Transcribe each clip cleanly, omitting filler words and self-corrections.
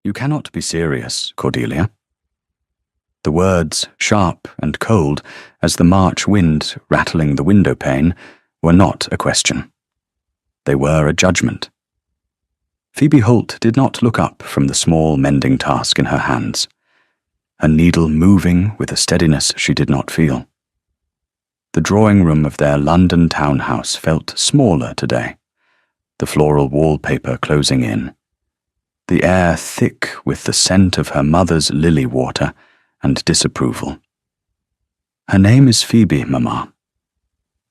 You cannot be serious, Cordelia. The words, sharp and cold as the March wind rattling the window pane, were not a question. They were a judgment. Phoebe Holt did not look up from the small mending task in her hands, her needle moving with a steadiness she did not feel. The drawing room of their London townhouse felt smaller today, the floral wallpaper closing in, the air thick with the scent of her mother's lily water and disapproval. "Her name is Phoebe, Mamma,"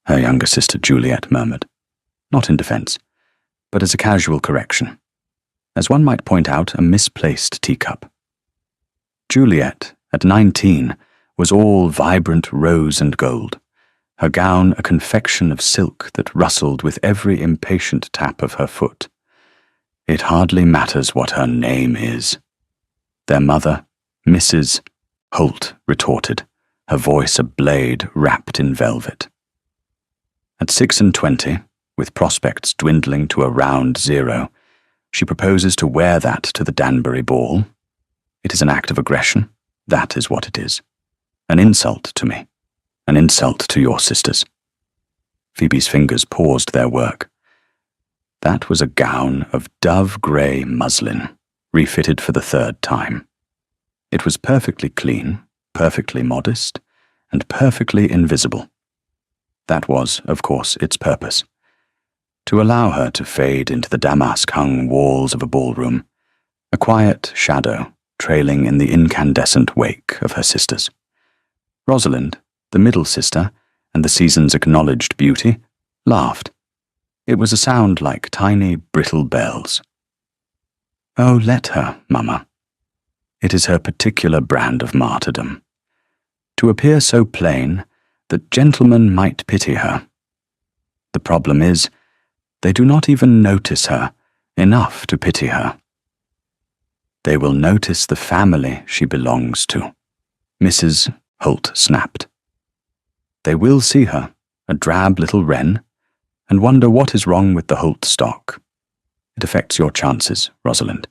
her younger sister Juliet murmured, not in defense, but as a casual correction, as one might point out a misplaced teacup. Juliet, at 19, was all vibrant rose and gold, her gown a confection of silk that rustled with every impatient tap of her foot. "It hardly matters what her name is," their mother, Mrs. Holt, retorted, her voice a blade wrapped in velvet. At 26, with prospects dwindling to a round zero, she proposes to wear that to the Danbury ball. It is an act of aggression. That is what it is. An insult to me. An insult to your sisters. Phoebe's fingers paused their work. That was a gown of dove-grey muslin, refitted for the 3rd time. It was perfectly clean, perfectly modest, and perfectly invisible. That was, of course, its purpose. To allow her to fade into the damask-hung walls of a ballroom, a quiet shadow trailing in the incandescent wake of her sisters. Rosalind, the middle sister, and the season's acknowledged beauty, laughed. It was a sound like tiny, brittle bells. "Oh, let her, Mamma. It is her particular brand of martyrdom. To appear so plain that gentlemen might pity her. The problem is, they do not even notice her enough to pity her. They will notice the family she belongs to," Mrs. Holt snapped. "They will see her, a drab little wren, and wonder what is wrong with the Holt stock. It affects your chances, Rosalind.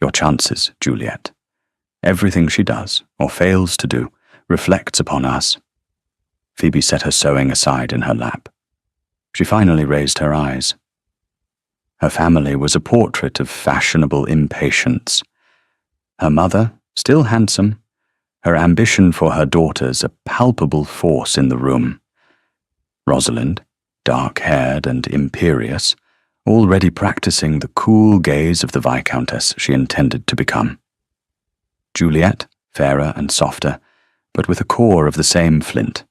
Your chances, Juliet. Everything she does, or fails to do, reflects upon us." Phoebe set her sewing aside in her lap. She finally raised her eyes. Her family was a portrait of fashionable impatience. Her mother, still handsome, her ambition for her daughters a palpable force in the room. Rosalind, dark-haired and imperious, already practicing the cool gaze of the Viscountess she intended to become. Juliet, fairer and softer, but with a core of the same flint.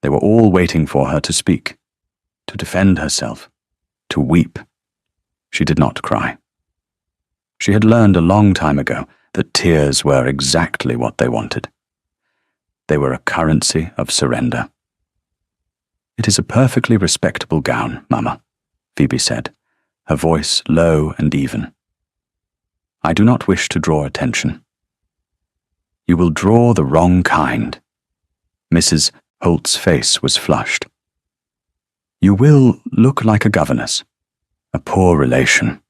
They were all waiting for her to speak, to defend herself, to weep. She did not cry. She had learned a long time ago that tears were exactly what they wanted. They were a currency of surrender. "It is a perfectly respectable gown, Mamma," Phoebe said, her voice low and even. "I do not wish to draw attention." "You will draw the wrong kind." Mrs. Holt's face was flushed. "You will look like a governess, a poor relation."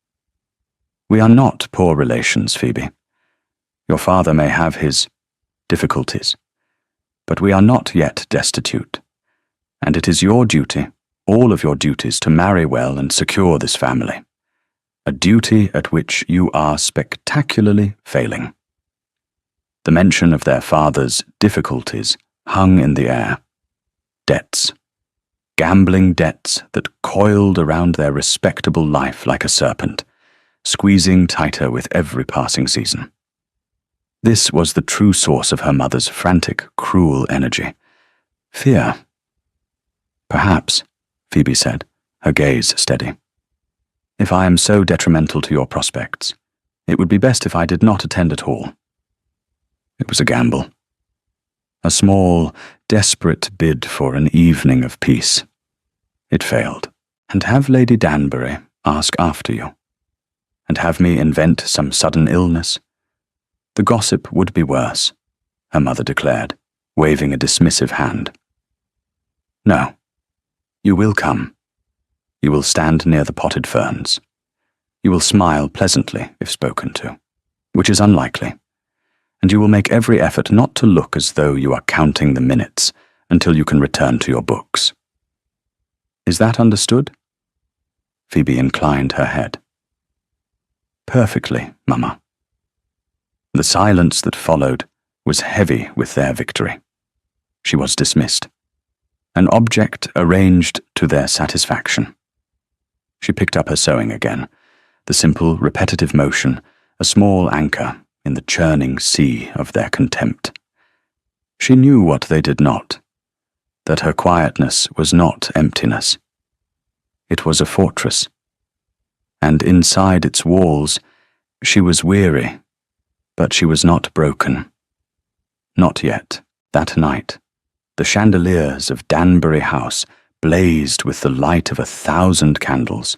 "We are not poor relations, Phoebe. Your father may have his difficulties, but we are not yet destitute, and it is your duty, all of your duties, to marry well and secure this family, a duty at which you are spectacularly failing." The mention of their father's difficulties hung in the air. Debts. Gambling debts that coiled around their respectable life like a serpent, squeezing tighter with every passing season. This was the true source of her mother's frantic, cruel energy. Fear. "Perhaps," Phoebe said, her gaze steady. "If I am so detrimental to your prospects, it would be best if I did not attend at all." It was a gamble. A small, desperate bid for an evening of peace. It failed. "And have Lady Danbury ask after you. And have me invent some sudden illness. The gossip would be worse," her mother declared, waving a dismissive hand. "No. You will come. You will stand near the potted ferns. You will smile pleasantly if spoken to. which is unlikely, and you will make every effort not to look as though you are counting the minutes until you can return to your books. Is that understood? Phoebe inclined her head. Perfectly, Mama. The silence that followed was heavy with their victory. She was dismissed, an object arranged to their satisfaction. She picked up her sewing again, the simple, repetitive motion, a small anchor in the churning sea of their contempt. She knew what they did not, that her quietness was not emptiness. It was a fortress, and inside its walls she was weary, but she was not broken. Not yet. That night, the chandeliers of Danbury House blazed with the light of 1,000 candles,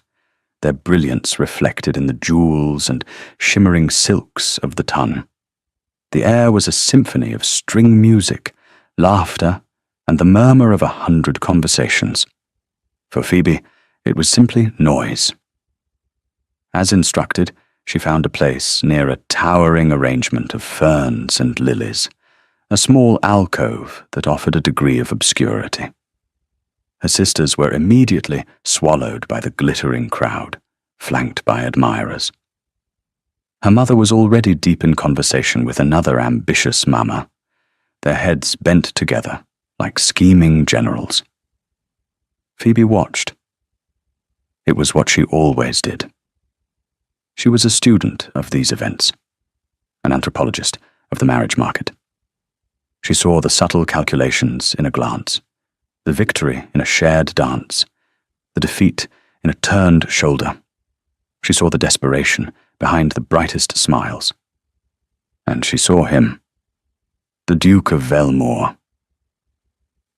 their brilliance reflected in the jewels and shimmering silks of the tun. The air was a symphony of string music, laughter, and the murmur of 100 conversations. For Phoebe, it was simply noise. As instructed, she found a place near a towering arrangement of ferns and lilies, a small alcove that offered a degree of obscurity. Her sisters were immediately swallowed by the glittering crowd, flanked by admirers. Her mother was already deep in conversation with another ambitious mama, their heads bent together like scheming generals. Phoebe watched. It was what she always did. She was a student of these events, an anthropologist of the marriage market. She saw the subtle calculations in a glance, the victory in a shared dance, the defeat in a turned shoulder. She saw the desperation behind the brightest smiles. And she saw him, the Duke of Velmore.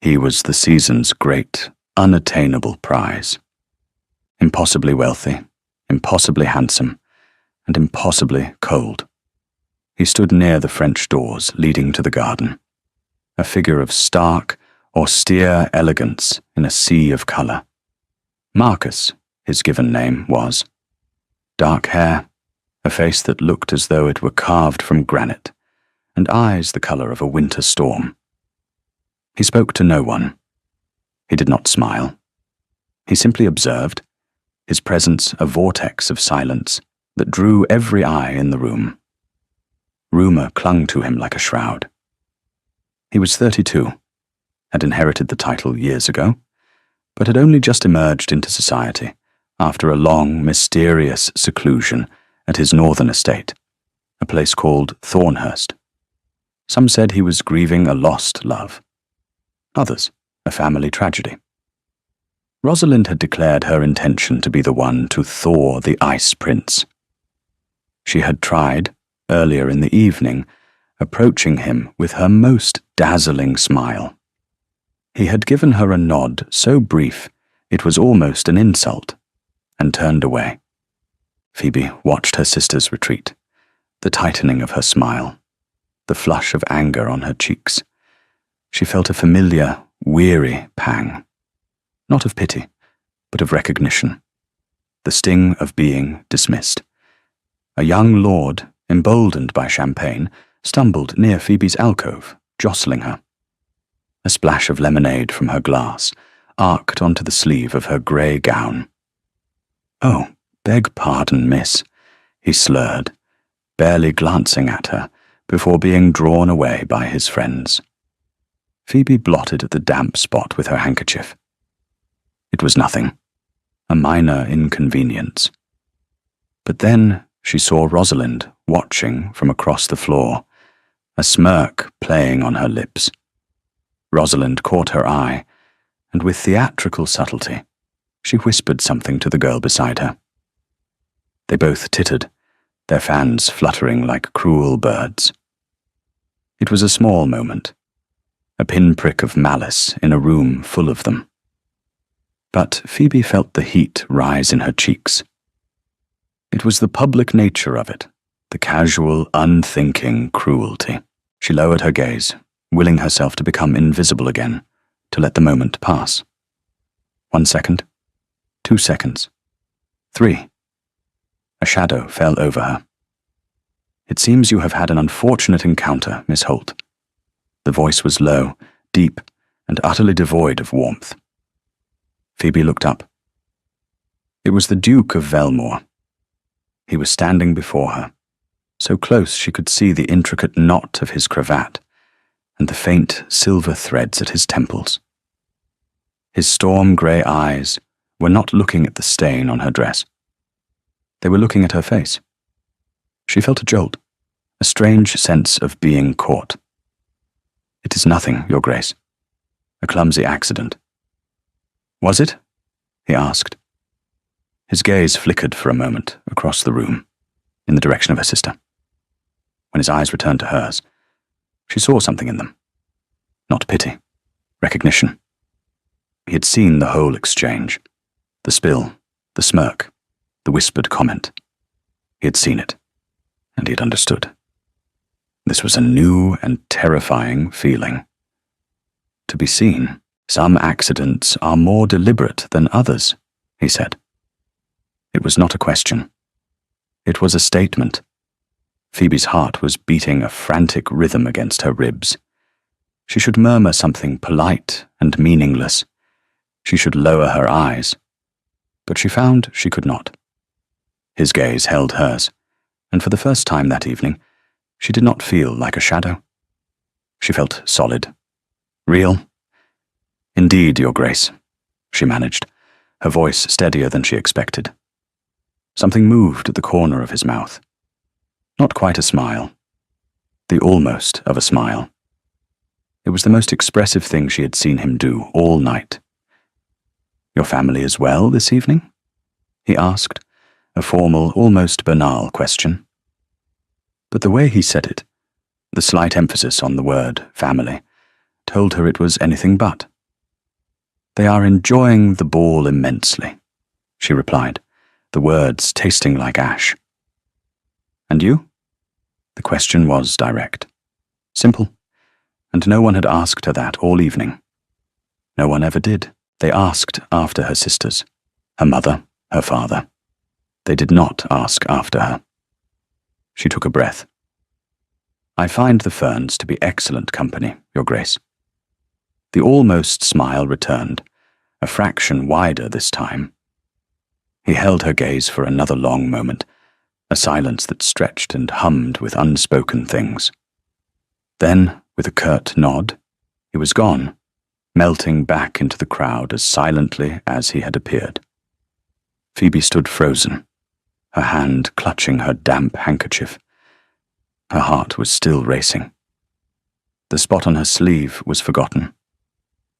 He was the season's great, unattainable prize. Impossibly wealthy, impossibly handsome, and impossibly cold. He stood near the French doors leading to the garden, a figure of stark, austere elegance in a sea of colour. Marcus, his given name, was. Dark hair, a face that looked as though it were carved from granite, and eyes the colour of a winter storm. He spoke to no one. He did not smile. He simply observed, his presence a vortex of silence that drew every eye in the room. Rumour clung to him like a shroud. He was 32, had inherited the title years ago, but had only just emerged into society after a long, mysterious seclusion at his northern estate, a place called Thornhurst. Some said he was grieving a lost love. Others, a family tragedy. Rosalind had declared her intention to be the one to thaw the Ice Prince. She had tried, earlier in the evening, approaching him with her most dazzling smile. He had given her a nod so brief it was almost an insult, and turned away. Phoebe watched her sister's retreat, the tightening of her smile, the flush of anger on her cheeks. She felt a familiar, weary pang, not of pity, but of recognition, the sting of being dismissed. A young lord, emboldened by champagne, stumbled near Phoebe's alcove, jostling her. A splash of lemonade from her glass arced onto the sleeve of her grey gown. "Oh, beg pardon, miss," he slurred, barely glancing at her before being drawn away by his friends. Phoebe blotted the damp spot with her handkerchief. It was nothing, a minor inconvenience. But then she saw Rosalind watching from across the floor, a smirk playing on her lips. Rosalind caught her eye, and with theatrical subtlety, she whispered something to the girl beside her. They both tittered, their fans fluttering like cruel birds. It was a small moment, a pinprick of malice in a room full of them. But Phoebe felt the heat rise in her cheeks. It was the public nature of it, the casual, unthinking cruelty. She lowered her gaze, willing herself to become invisible again, to let the moment pass. 1 second, 2 seconds, 3. A shadow fell over her. "It seems you have had an unfortunate encounter, Miss Holt." The voice was low, deep, and utterly devoid of warmth. Phoebe looked up. It was the Duke of Velmore. He was standing before her, so close she could see the intricate knot of his cravat and the faint silver threads at his temples. His storm-grey eyes were not looking at the stain on her dress. They were looking at her face. She felt a jolt, a strange sense of being caught. "It is nothing, Your Grace. A clumsy accident." "Was it?" he asked. His gaze flickered for a moment across the room, in the direction of her sister. When his eyes returned to hers, she saw something in them. Not pity, recognition. He had seen the whole exchange, the spill, the smirk, the whispered comment. He had seen it, and he had understood. This was a new and terrifying feeling. To be seen. "Some accidents are more deliberate than others," he said. It was not a question. It was a statement. Phoebe's heart was beating a frantic rhythm against her ribs. She should murmur something polite and meaningless. She should lower her eyes. But she found she could not. His gaze held hers, and for the first time that evening, she did not feel like a shadow. She felt solid, real. "Indeed, Your Grace," she managed, her voice steadier than she expected. Something moved at the corner of his mouth. Not quite a smile. The almost of a smile. It was the most expressive thing she had seen him do all night. "Your family is well this evening?" he asked, a formal, almost banal question. But the way he said it, the slight emphasis on the word family, told her it was anything but. "They are enjoying the ball immensely," she replied, the words tasting like ash. "And you?" The question was direct, simple, and no one had asked her that all evening. No one ever did. They asked after her sisters, her mother, her father. They did not ask after her. She took a breath. "I find the ferns to be excellent company, Your Grace." The almost smile returned, a fraction wider this time. He held her gaze for another long moment, a silence that stretched and hummed with unspoken things. Then, with a curt nod, he was gone, melting back into the crowd as silently as he had appeared. Phoebe stood frozen, her hand clutching her damp handkerchief. Her heart was still racing. The spot on her sleeve was forgotten.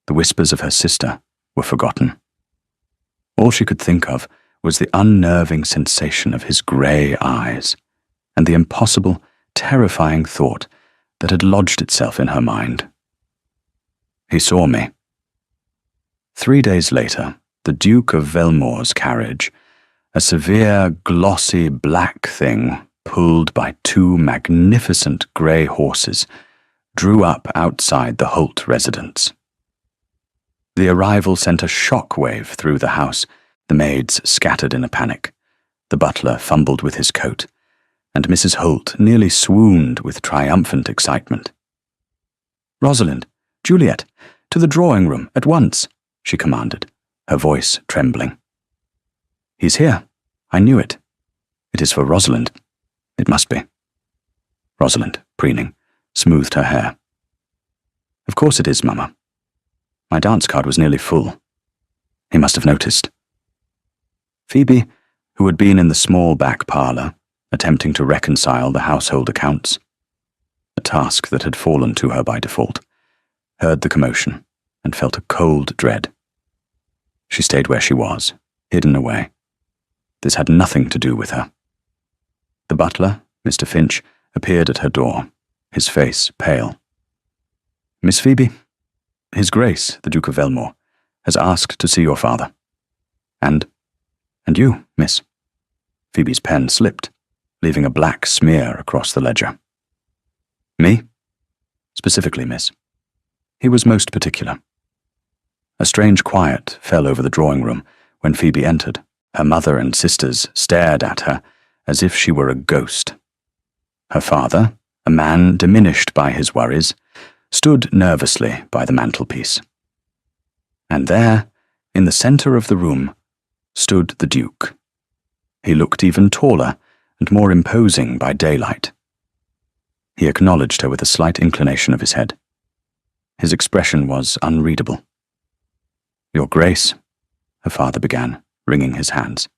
The whispers of her sister were forgotten. All she could think of was the unnerving sensation of his grey eyes, and the impossible, terrifying thought that had lodged itself in her mind. "He saw me." 3 days later, the Duke of Velmore's carriage, a severe, glossy black thing pulled by 2 magnificent grey horses, drew up outside the Holt residence. The arrival sent a shock-wave through the house. The maids scattered in a panic. The butler fumbled with his coat, and Mrs. Holt nearly swooned with triumphant excitement. "Rosalind, Juliet, to the drawing room, at once," she commanded, her voice trembling. "He's here. I knew it. It is for Rosalind. It must be." Rosalind, preening, smoothed her hair. "Of course it is, Mama. My dance card was nearly full. He must have noticed." Phoebe, who had been in the small back parlour, attempting to reconcile the household accounts, a task that had fallen to her by default, heard the commotion and felt a cold dread. She stayed where she was, hidden away. This had nothing to do with her. The butler, Mr. Finch, appeared at her door, his face pale. "Miss Phoebe, His Grace, the Duke of Velmore, has asked to see your father. And you, miss." Phoebe's pen slipped, leaving a black smear across the ledger. "Me?" "Specifically, miss." He was most particular. A strange quiet fell over the drawing room when Phoebe entered. Her mother and sisters stared at her as if she were a ghost. Her father, a man diminished by his worries, stood nervously by the mantelpiece. And there, in the centre of the room, stood the Duke. He looked even taller and more imposing by daylight. He acknowledged her with a slight inclination of his head. His expression was unreadable. "Your Grace," her father began, wringing his hands.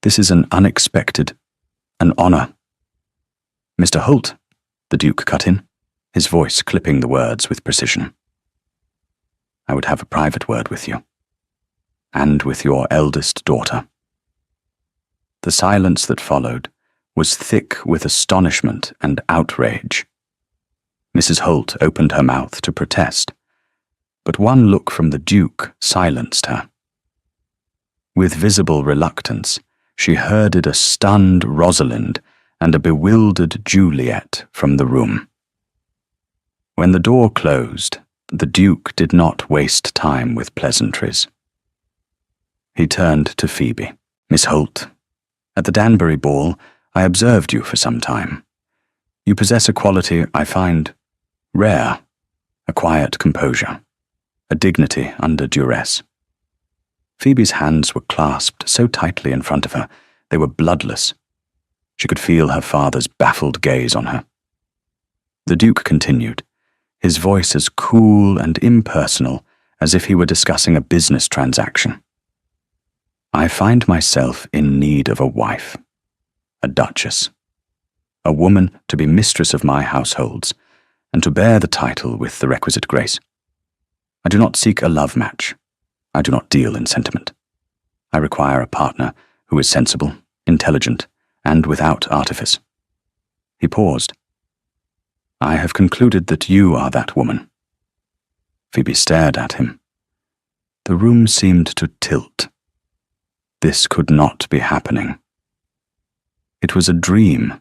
"This is an honour." "Mr. Holt," the Duke cut in, his voice clipping the words with precision. "I would have a private word with you, and with your eldest daughter." The silence that followed was thick with astonishment and outrage. Mrs. Holt opened her mouth to protest, but one look from the Duke silenced her. With visible reluctance, she herded a stunned Rosalind and a bewildered Juliet from the room. When the door closed, the Duke did not waste time with pleasantries. He turned to Phoebe. "Miss Holt, at the Danbury ball, I observed you for some time. You possess a quality I find rare, a quiet composure, a dignity under duress." Phoebe's hands were clasped so tightly in front of her, they were bloodless. She could feel her father's baffled gaze on her. The Duke continued, his voice as cool and impersonal as if he were discussing a business transaction. "I find myself in need of a wife, a duchess, a woman to be mistress of my households, and to bear the title with the requisite grace. I do not seek a love match. I do not deal in sentiment. I require a partner who is sensible, intelligent, and without artifice." He paused. "I have concluded that you are that woman." Phoebe stared at him. The room seemed to tilt. This could not be happening. It was a dream.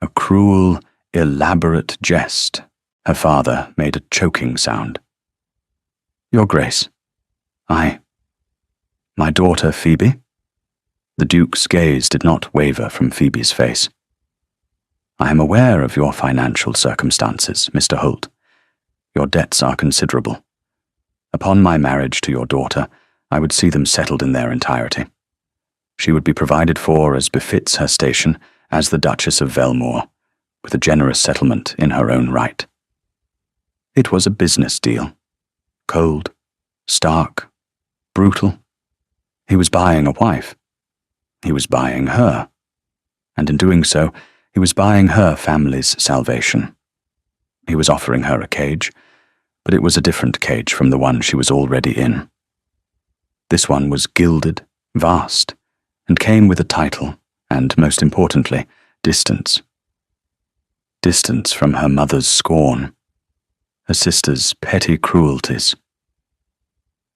A cruel, elaborate jest. Her father made a choking sound. "Your Grace, my daughter Phoebe?" The Duke's gaze did not waver from Phoebe's face. "I am aware of your financial circumstances, Mr. Holt. Your debts are considerable. Upon my marriage to your daughter, I would see them settled in their entirety. She would be provided for as befits her station as the Duchess of Velmore, with a generous settlement in her own right." It was a business deal. Cold, stark, brutal. He was buying a wife. He was buying her. And in doing so, he was buying her family's salvation. He was offering her a cage, but it was a different cage from the one she was already in. This one was gilded, vast, and came with a title, and, most importantly, distance. Distance from her mother's scorn, her sister's petty cruelties.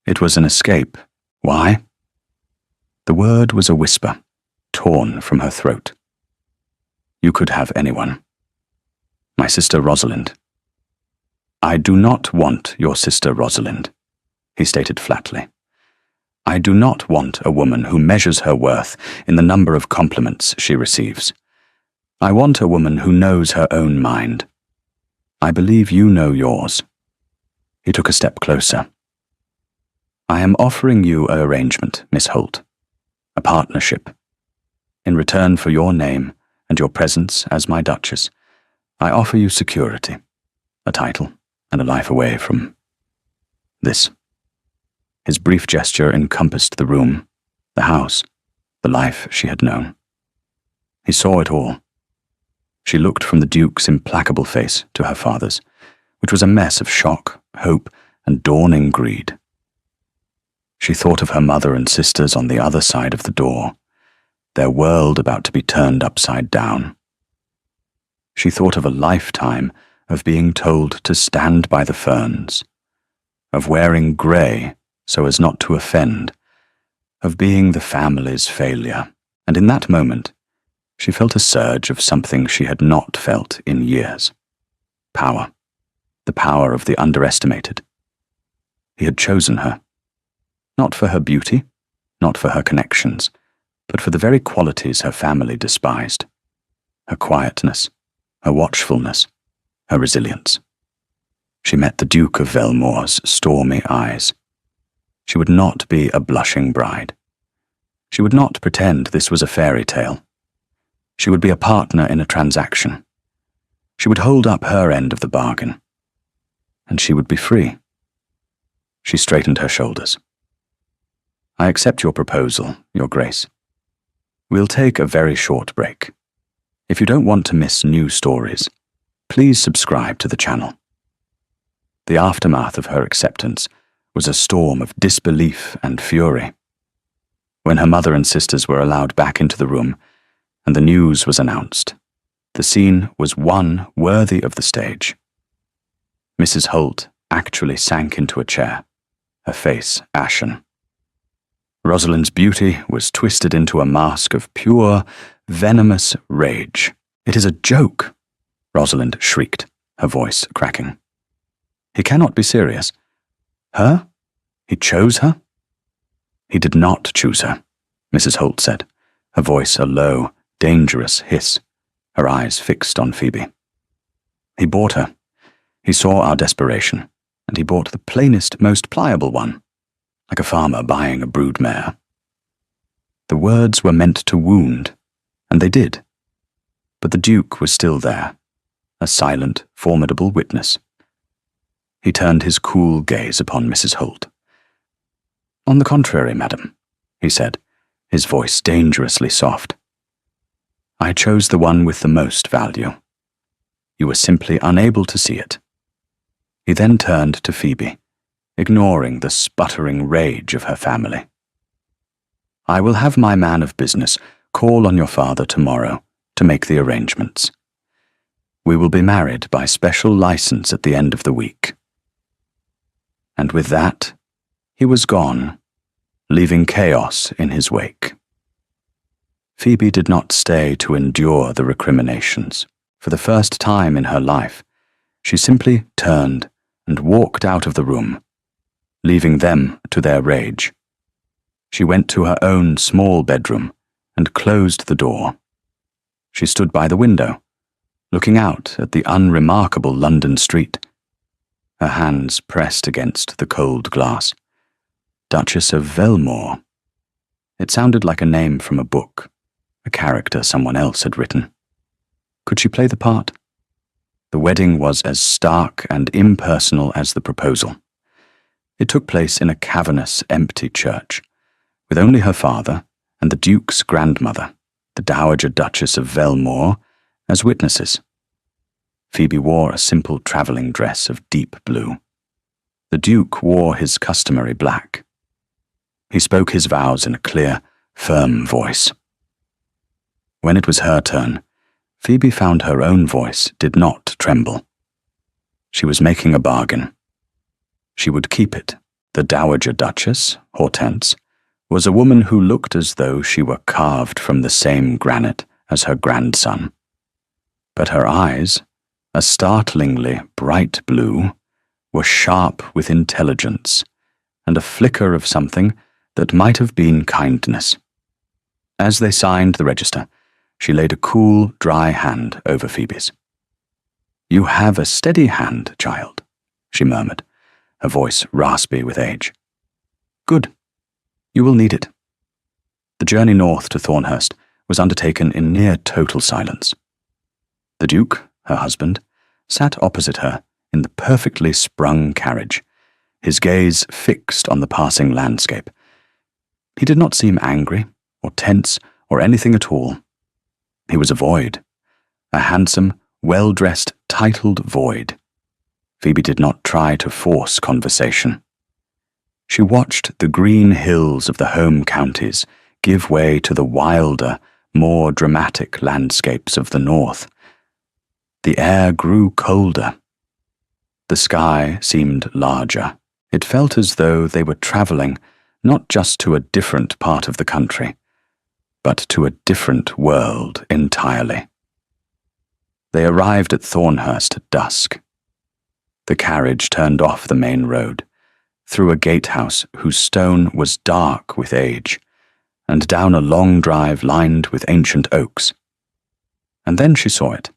It was an escape. Why? The word was a whisper, torn from her throat. "You could have anyone. My sister Rosalind." "I do not want your sister Rosalind," he stated flatly. "I do not want a woman who measures her worth in the number of compliments she receives. I want a woman who knows her own mind. I believe you know yours." He took a step closer. "I am offering you an arrangement, Miss Holt, a partnership. In return for your name and your presence as my Duchess, I offer you security, a title, and a life away from this." His brief gesture encompassed the room, the house, the life she had known. He saw it all. She looked from the Duke's implacable face to her father's, which was a mess of shock, hope, and dawning greed. She thought of her mother and sisters on the other side of the door, their world about to be turned upside down. She thought of a lifetime of being told to stand by the ferns, of wearing grey so as not to offend, of being the family's failure, and in that moment, she felt a surge of something she had not felt in years. Power. The power of the underestimated. He had chosen her. Not for her beauty, not for her connections, but for the very qualities her family despised. her quietness, her watchfulness, her resilience. She met the Duke of Velmore's stormy eyes. She would not be a blushing bride. She would not pretend this was a fairy tale. She would be a partner in a transaction. She would hold up her end of the bargain. And she would be free. She straightened her shoulders. I accept your proposal, Your Grace. We'll take a very short break. If you don't want to miss new stories, please subscribe to the channel. The aftermath of her acceptance was a storm of disbelief and fury. When her mother and sisters were allowed back into the room, and the news was announced, the scene was one worthy of the stage. Mrs. Holt actually sank into a chair, her face ashen. Rosalind's beauty was twisted into a mask of pure, venomous rage. It is a joke, Rosalind shrieked, her voice cracking. He cannot be serious. Her? He chose her? He did not choose her, Mrs. Holt said, her voice a low, dangerous hiss, her eyes fixed on Phoebe. He bought her. He saw our desperation, and he bought the plainest, most pliable one, like a farmer buying a brood mare. The words were meant to wound, and they did. But the Duke was still there, a silent, formidable witness. He turned his cool gaze upon Mrs. Holt. On the contrary, madam, he said, his voice dangerously soft. I chose the one with the most value. You were simply unable to see it. He then turned to Phoebe, ignoring the sputtering rage of her family. I will have my man of business call on your father tomorrow to make the arrangements. We will be married by special license at the end of the week. And with that, he was gone, leaving chaos in his wake. Phoebe did not stay to endure the recriminations. For the first time in her life, she simply turned and walked out of the room, leaving them to their rage. She went to her own small bedroom and closed the door. She stood by the window, looking out at the unremarkable London street, her hands pressed against the cold glass. Duchess of Velmore. It sounded like a name from a book, a character someone else had written. Could she play the part? The wedding was as stark and impersonal as the proposal. It took place in a cavernous, empty church, with only her father and the Duke's grandmother, the Dowager Duchess of Velmore, as witnesses. Phoebe wore a simple travelling dress of deep blue. The Duke wore his customary black. He spoke his vows in a clear, firm voice. When it was her turn, Phoebe found her own voice did not tremble. She was making a bargain. She would keep it. The Dowager Duchess, Hortense, was a woman who looked as though she were carved from the same granite as her grandson. But her eyes, a startlingly bright blue, were sharp with intelligence and a flicker of something that might have been kindness. As they signed the register, she laid a cool, dry hand over Phoebe's. You have a steady hand, child, she murmured, her voice raspy with age. Good. You will need it. The journey north to Thornhurst was undertaken in near total silence. The Duke, her husband, sat opposite her in the perfectly sprung carriage, his gaze fixed on the passing landscape. He did not seem angry or tense or anything at all. He was a void, a handsome, well-dressed, titled void. Phoebe did not try to force conversation. She watched the green hills of the home counties give way to the wilder, more dramatic landscapes of the north. The air grew colder. The sky seemed larger. It felt as though they were travelling not just to a different part of the country, but to a different world entirely. They arrived at Thornhurst at dusk. The carriage turned off the main road, through a gatehouse whose stone was dark with age, and down a long drive lined with ancient oaks. And then she saw it.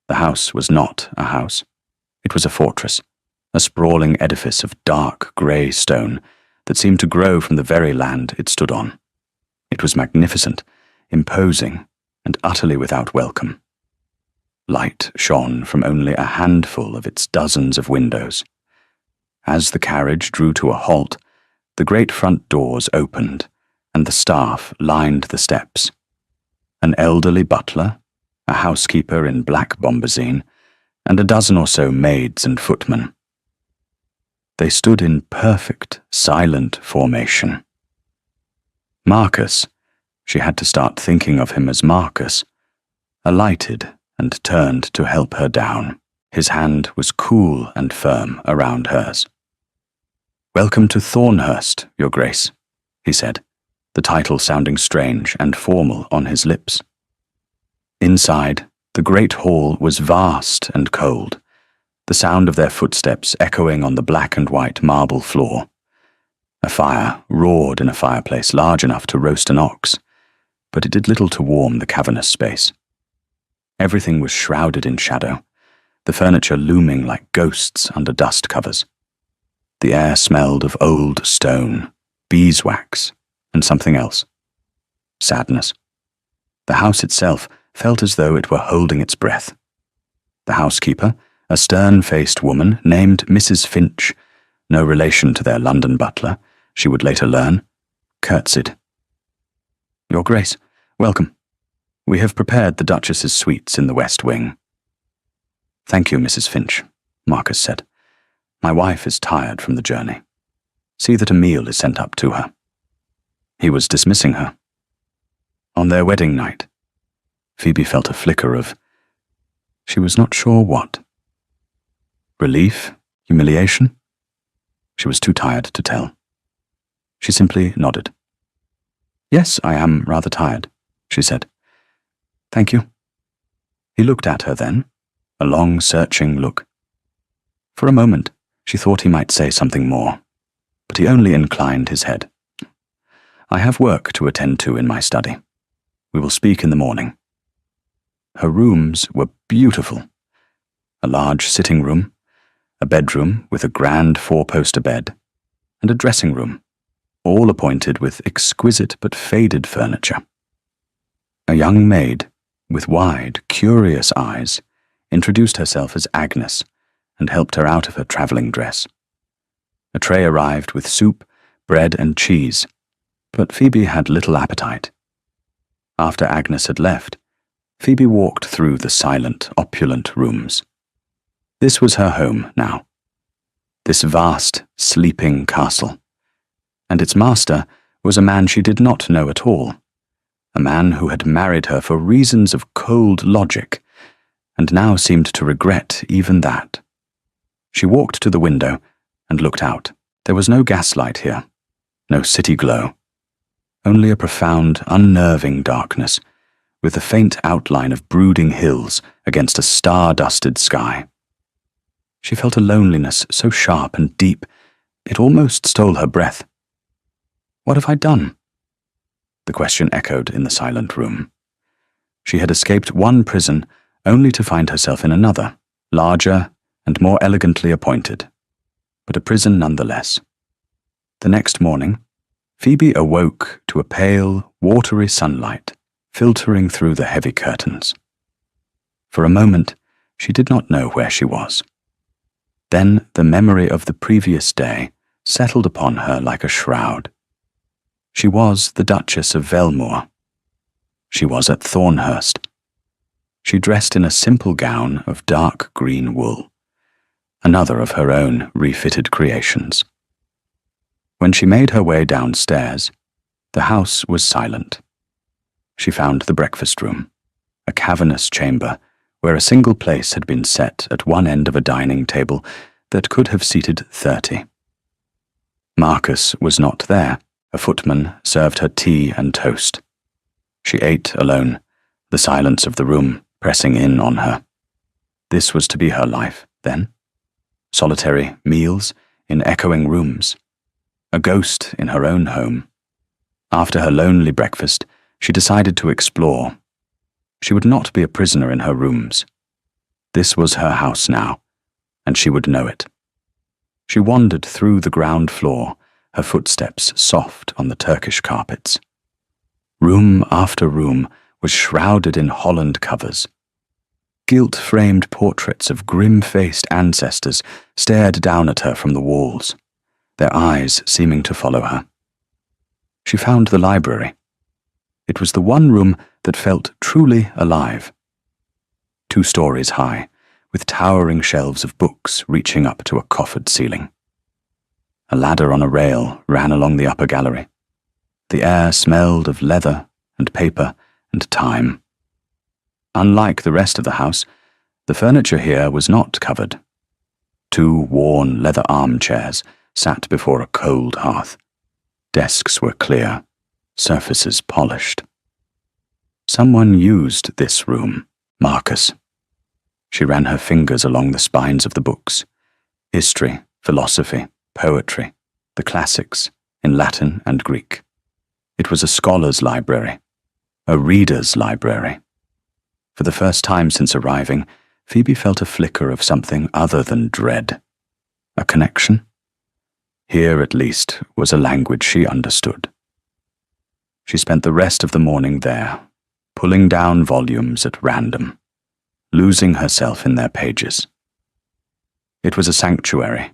The house was not a house. It was a fortress, a sprawling edifice of dark grey stone that seemed to grow from the very land it stood on. It was magnificent, imposing, and utterly without welcome. Light shone from only a handful of its dozens of windows. As the carriage drew to a halt, the great front doors opened, and the staff lined the steps. An elderly butler, a housekeeper in black bombazine, and a dozen or so maids and footmen. They stood in perfect, silent formation. Marcus, she had to start thinking of him as Marcus, alighted and turned to help her down. His hand was cool and firm around hers. "Welcome to Thornhurst, Your Grace," he said, the title sounding strange and formal on his lips. Inside, the great hall was vast and cold, the sound of their footsteps echoing on the black and white marble floor. A fire roared in a fireplace large enough to roast an ox, but it did little to warm the cavernous space. Everything was shrouded in shadow, the furniture looming like ghosts under dust covers. The air smelled of old stone, beeswax, and something else. Sadness. The house itself felt as though it were holding its breath. The housekeeper, a stern-faced woman named Mrs. Finch, no relation to their London butler, she would later learn, curtsied. "Your Grace, welcome. We have prepared the Duchess's suites in the West Wing." "Thank you, Mrs. Finch," Marcus said. "My wife is tired from the journey. See that a meal is sent up to her." He was dismissing her. On their wedding night, Phoebe felt a flicker of, she was not sure what. Relief? Humiliation? She was too tired to tell. She simply nodded. "Yes, I am rather tired," she said. "Thank you." He looked at her then, a long, searching look. For a moment, she thought he might say something more, but he only inclined his head. "I have work to attend to in my study. We will speak in the morning." Her rooms were beautiful. A large sitting room, a bedroom with a grand four-poster bed, and a dressing room, all appointed with exquisite but faded furniture. A young maid, with wide, curious eyes, introduced herself as Agnes and helped her out of her travelling dress. A tray arrived with soup, bread and cheese, but Phoebe had little appetite. After Agnes had left, Phoebe walked through the silent, opulent rooms. This was her home now. This vast, sleeping castle. And its master was a man she did not know at all. A man who had married her for reasons of cold logic, and now seemed to regret even that. She walked to the window and looked out. There was no gaslight here, no city glow. Only a profound, unnerving darkness, with a faint outline of brooding hills against a star-dusted sky. She felt a loneliness so sharp and deep, it almost stole her breath. What have I done? The question echoed in the silent room. She had escaped one prison only to find herself in another, larger and more elegantly appointed, but a prison nonetheless. The next morning, Phoebe awoke to a pale, watery sunlight filtering through the heavy curtains. For a moment, she did not know where she was. Then the memory of the previous day settled upon her like a shroud. She was the Duchess of Velmore. She was at Thornhurst. She dressed in a simple gown of dark green wool, another of her own refitted creations. When she made her way downstairs, the house was silent. She found the breakfast room, a cavernous chamber where a single place had been set at one end of a dining table that could have seated 30. Marcus was not there. A footman served her tea and toast. She ate alone, the silence of the room pressing in on her. This was to be her life, then? Solitary meals in echoing rooms. A ghost in her own home. After her lonely breakfast, she decided to explore. She would not be a prisoner in her rooms. This was her house now, and she would know it. She wandered through the ground floor, her footsteps soft on the Turkish carpets. Room after room was shrouded in holland covers. Gilt-framed portraits of grim-faced ancestors stared down at her from the walls, their eyes seeming to follow her. She found the library. It was the one room that felt truly alive. 2 stories high, with towering shelves of books reaching up to a coffered ceiling. A ladder on a rail ran along the upper gallery. The air smelled of leather and paper and time. Unlike the rest of the house, the furniture here was not covered. 2 worn leather armchairs sat before a cold hearth. Desks were clear, surfaces polished. Someone used this room, Marcus. She ran her fingers along the spines of the books. History, philosophy, poetry, the classics, in Latin and Greek. It was a scholar's library, a reader's library. For the first time since arriving, Phoebe felt a flicker of something other than dread. A connection? Here, at least, was a language she understood. She spent the rest of the morning there, pulling down volumes at random, losing herself in their pages. It was a sanctuary.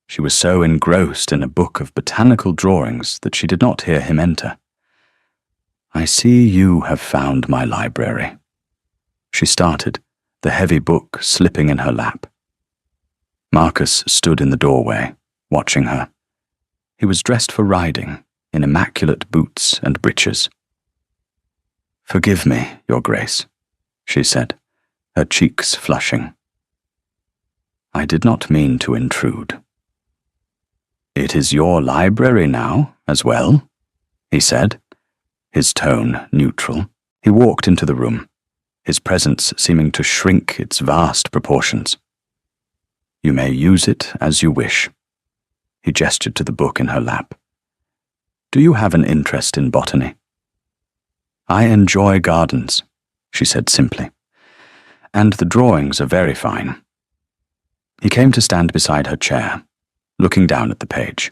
She was so engrossed in a book of botanical drawings that she did not hear him enter. "I see you have found my library." She started, the heavy book slipping in her lap. Marcus stood in the doorway, watching her. He was dressed for riding, in immaculate boots and breeches. "Forgive me, Your Grace," she said, her cheeks flushing. "I did not mean to intrude." "It is your library now, as well," he said, his tone neutral. He walked into the room, his presence seeming to shrink its vast proportions. "You may use it as you wish." He gestured to the book in her lap. "Do you have an interest in botany?" "I enjoy gardens," she said simply. "And the drawings are very fine." He came to stand beside her chair, looking down at the page.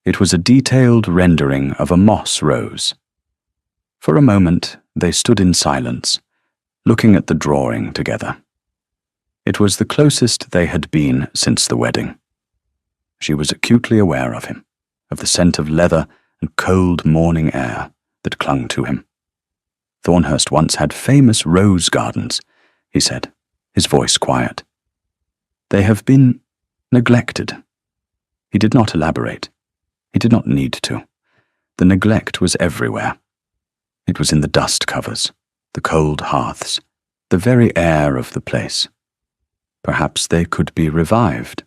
It was a detailed rendering of a moss rose. For a moment, they stood in silence, looking at the drawing together. It was the closest they had been since the wedding. She was acutely aware of him, of the scent of leather and cold morning air that clung to him. "Thornhurst once had famous rose gardens," he said, his voice quiet. "They have been neglected." He did not elaborate. He did not need to. The neglect was everywhere. It was in the dust covers, the cold hearths, the very air of the place. Perhaps they could be revived,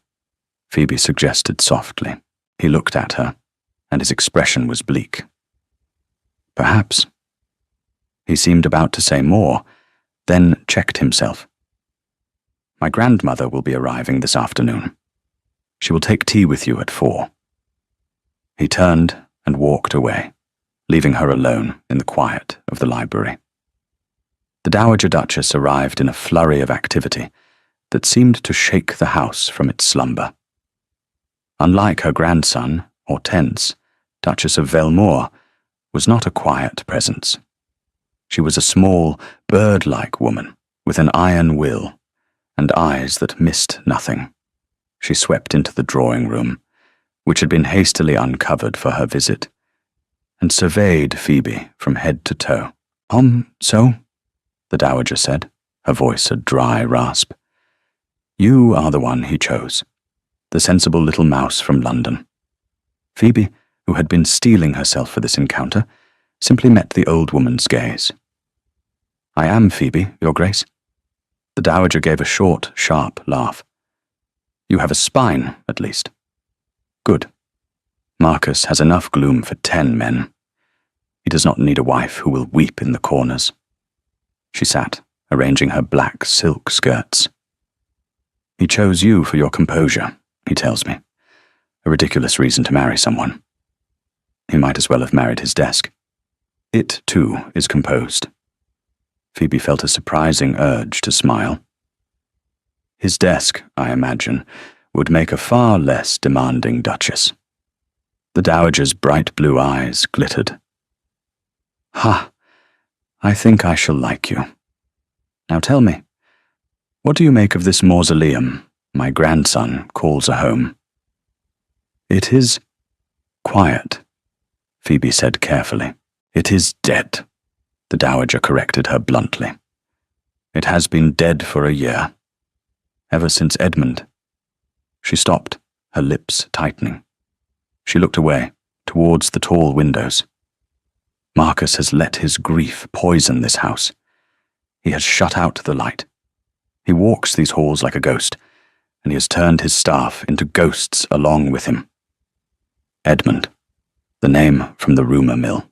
Phoebe suggested softly. He looked at her, and his expression was bleak. "Perhaps." He seemed about to say more, then checked himself. "My grandmother will be arriving this afternoon. She will take tea with you at 4. He turned and walked away, leaving her alone in the quiet of the library. The Dowager Duchess arrived in a flurry of activity that seemed to shake the house from its slumber. Unlike her grandson, Hortense, Duchess of Velmore, was not a quiet presence. She was a small, bird-like woman with an iron will and eyes that missed nothing. She swept into the drawing room, which had been hastily uncovered for her visit, and surveyed Phoebe from head to toe. So?" the Dowager said, her voice a dry rasp. "You are the one he chose, the sensible little mouse from London." Phoebe, who had been steeling herself for this encounter, simply met the old woman's gaze. "I am Phoebe, Your Grace." The Dowager gave a short, sharp laugh. "You have a spine, at least." "Good. Marcus has enough gloom for 10 men. He does not need a wife who will weep in the corners." She sat, arranging her black silk skirts. "He chose you for your composure, he tells me. A ridiculous reason to marry someone. He might as well have married his desk. It, too, is composed." Phoebe felt a surprising urge to smile. His desk, I imagine, would make a far less demanding duchess. The dowager's bright blue eyes glittered. Ha! I think I shall like you. Now tell me, what do you make of this mausoleum my grandson calls a home? It is quiet, Phoebe said carefully. It is dead, the dowager corrected her bluntly. It has been dead for a year, ever since Edmund. She stopped, her lips tightening. She looked away, towards the tall windows. Marcus has let his grief poison this house. He has shut out the light. He walks these halls like a ghost, and he has turned his staff into ghosts along with him. Edmund, the name from the rumour mill,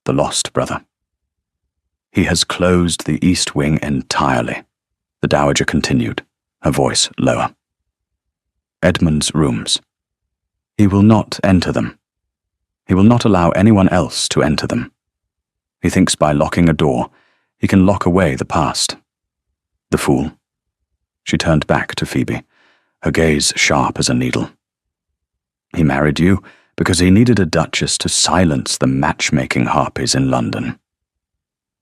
the lost brother. He has closed the east wing entirely, the dowager continued, her voice lower. Edmund's rooms. He will not enter them. He will not allow anyone else to enter them. He thinks by locking a door, he can lock away the past. The fool. She turned back to Phoebe, her gaze sharp as a needle. He married you because he needed a duchess to silence the matchmaking harpies in London.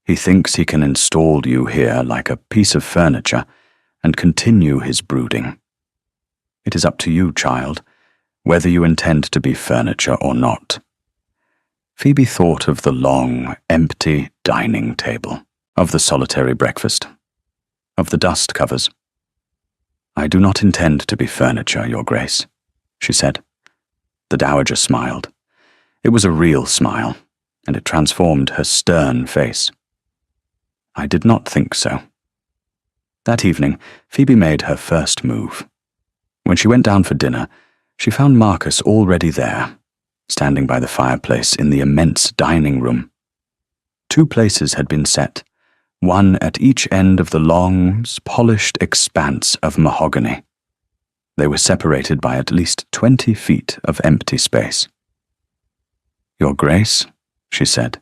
He thinks he can install you here like a piece of furniture and continue his brooding. It is up to you, child, whether you intend to be furniture or not. Phoebe thought of the long, empty dining table, of the solitary breakfast, of the dust covers. I do not intend to be furniture, Your Grace, she said. The dowager smiled. It was a real smile, and it transformed her stern face. I did not think so. That evening, Phoebe made her first move. When she went down for dinner, she found Marcus already there, standing by the fireplace in the immense dining room. 2 places had been set, one at each end of the long, polished expanse of mahogany. They were separated by at least 20 feet of empty space. Your Grace, she said,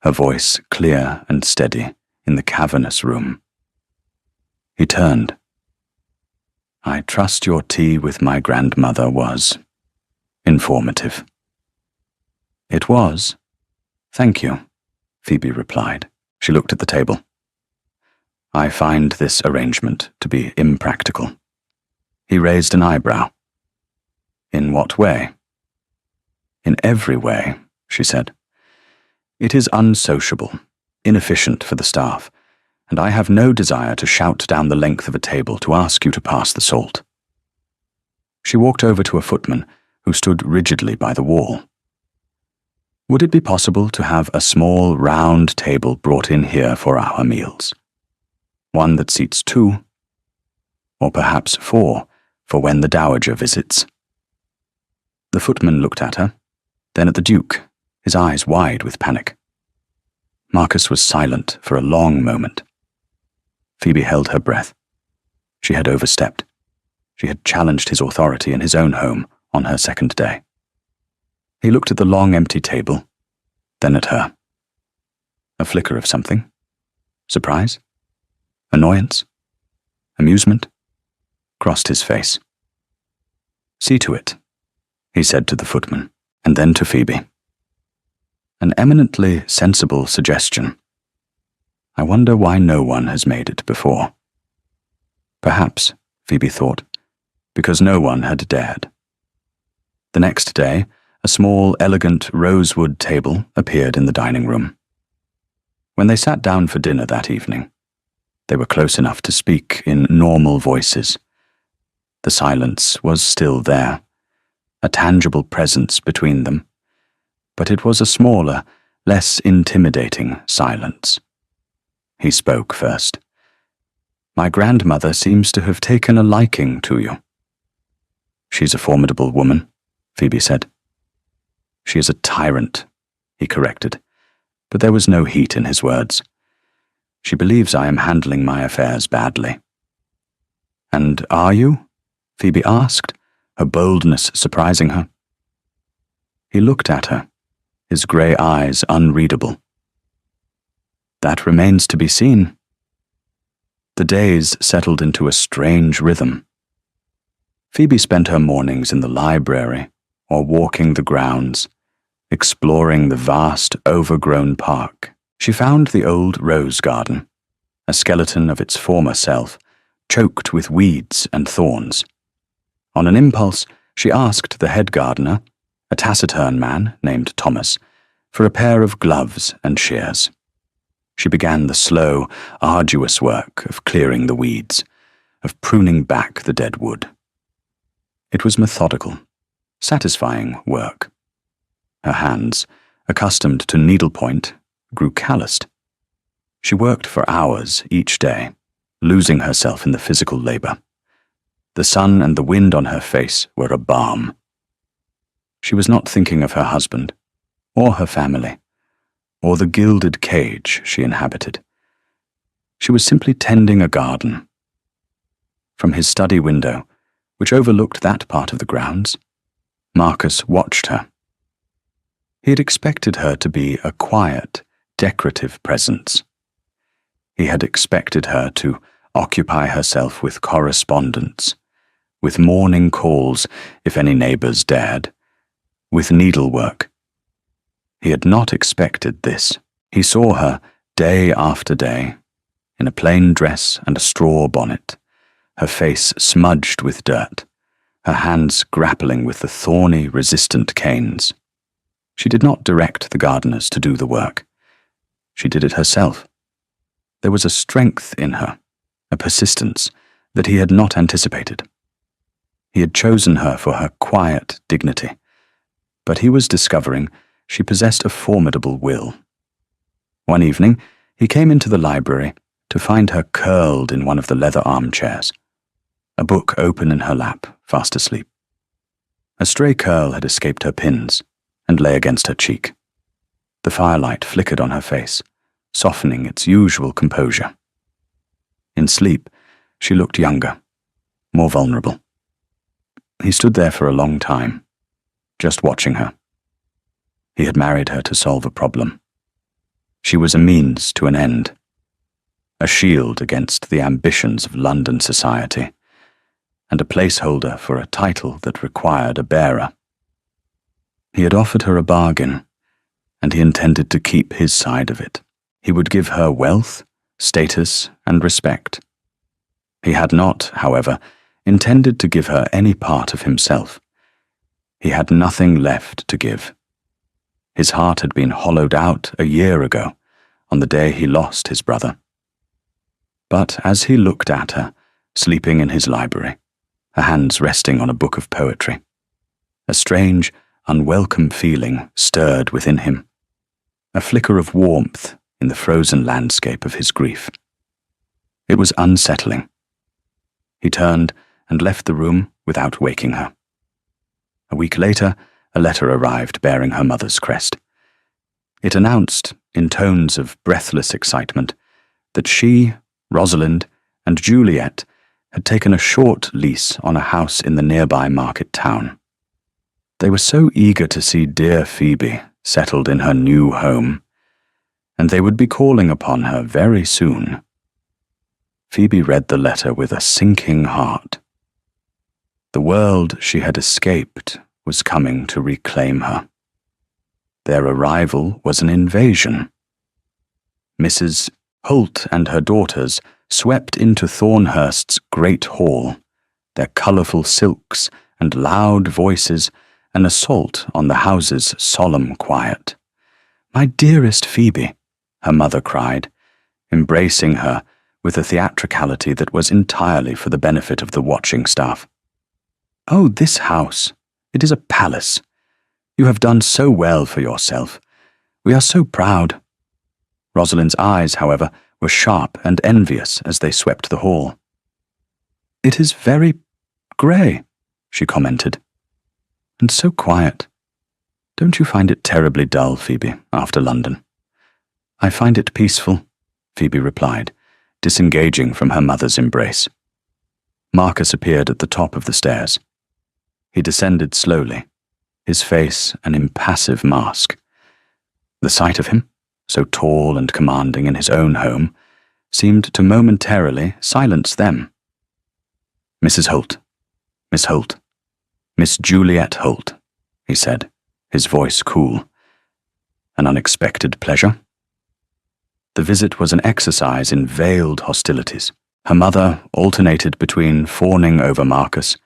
her voice clear and steady in the cavernous room. He turned. I trust your tea with my grandmother was informative. It was. Thank you, Phoebe replied. She looked at the table. I find this arrangement to be impractical. He raised an eyebrow. In what way? In every way, she said. It is unsociable, inefficient for the staff, and I have no desire to shout down the length of a table to ask you to pass the salt. She walked over to a footman who stood rigidly by the wall. Would it be possible to have a small, round table brought in here for our meals? One that seats 2, or perhaps 4, for when the dowager visits. The footman looked at her, then at the Duke, his eyes wide with panic. Marcus was silent for a long moment. Phoebe held her breath. She had overstepped. She had challenged his authority in his own home on her second day. He looked at the long empty table, then at her. A flicker of something. Surprise? Annoyance? Amusement? Crossed his face. See to it, he said to the footman, and then to Phoebe. An eminently sensible suggestion. I wonder why no one has made it before. Perhaps, Phoebe thought, because no one had dared. The next day, a small, elegant rosewood table appeared in the dining room. When they sat down for dinner that evening, they were close enough to speak in normal voices. The silence was still there, a tangible presence between them, but it was a smaller, less intimidating silence. He spoke first. My grandmother seems to have taken a liking to you. She's a formidable woman, Phoebe said. She is a tyrant, he corrected, but there was no heat in his words. She believes I am handling my affairs badly. And are you? Phoebe asked, her boldness surprising her. He looked at her, his grey eyes unreadable. That remains to be seen. The days settled into a strange rhythm. Phoebe spent her mornings in the library or walking the grounds, exploring the vast, overgrown park. She found the old rose garden, a skeleton of its former self, choked with weeds and thorns. On an impulse, she asked the head gardener, a taciturn man named Thomas, for a pair of gloves and shears. She began the slow, arduous work of clearing the weeds, of pruning back the dead wood. It was methodical, satisfying work. Her hands, accustomed to needlepoint, grew calloused. She worked for hours each day, losing herself in the physical labor. The sun and the wind on her face were a balm. She was not thinking of her husband, or her family, or the gilded cage she inhabited. She was simply tending a garden. From his study window, which overlooked that part of the grounds, Marcus watched her. He had expected her to be a quiet, decorative presence. He had expected her to occupy herself with correspondence, with morning calls, if any neighbors dared, with needlework. He had not expected this. He saw her day after day, in a plain dress and a straw bonnet, her face smudged with dirt, her hands grappling with the thorny, resistant canes. She did not direct the gardeners to do the work. She did it herself. There was a strength in her, a persistence, that he had not anticipated. He had chosen her for her quiet dignity, but he was discovering she possessed a formidable will. One evening, he came into the library to find her curled in one of the leather armchairs, a book open in her lap, fast asleep. A stray curl had escaped her pins and lay against her cheek. The firelight flickered on her face, softening its usual composure. In sleep, she looked younger, more vulnerable. He stood there for a long time, just watching her. He had married her to solve a problem. She was a means to an end, a shield against the ambitions of London society, and a placeholder for a title that required a bearer. He had offered her a bargain, and he intended to keep his side of it. He would give her wealth, status, and respect. He had not, however, intended to give her any part of himself. He had nothing left to give. His heart had been hollowed out a year ago, on the day he lost his brother. But as he looked at her, sleeping in his library, her hands resting on a book of poetry, a strange, unwelcome feeling stirred within him, a flicker of warmth in the frozen landscape of his grief. It was unsettling. He turned and left the room without waking her. A week later, a letter arrived bearing her mother's crest. It announced, in tones of breathless excitement, that she, Rosalind, and Juliet had taken a short lease on a house in the nearby market town. They were so eager to see dear Phoebe settled in her new home, and they would be calling upon her very soon. Phoebe read the letter with a sinking heart. The world she had escaped was coming to reclaim her. Their arrival was an invasion. Mrs. Holt and her daughters swept into Thornhurst's great hall, their colourful silks and loud voices an assault on the house's solemn quiet. "My dearest Phoebe," her mother cried, embracing her with a theatricality that was entirely for the benefit of the watching staff. "Oh, this house! It is a palace. You have done so well for yourself. We are so proud." Rosalind's eyes, however, were sharp and envious as they swept the hall. "It is very grey," she commented, "and so quiet. Don't you find it terribly dull, Phoebe, after London?" "I find it peaceful," Phoebe replied, disengaging from her mother's embrace. Marcus appeared at the top of the stairs. He descended slowly, his face an impassive mask. The sight of him, so tall and commanding in his own home, seemed to momentarily silence them. "Mrs. Holt, Miss Holt, Miss Juliet Holt," he said, his voice cool. "An unexpected pleasure?" The visit was an exercise in veiled hostilities. Her mother alternated between fawning over Marcus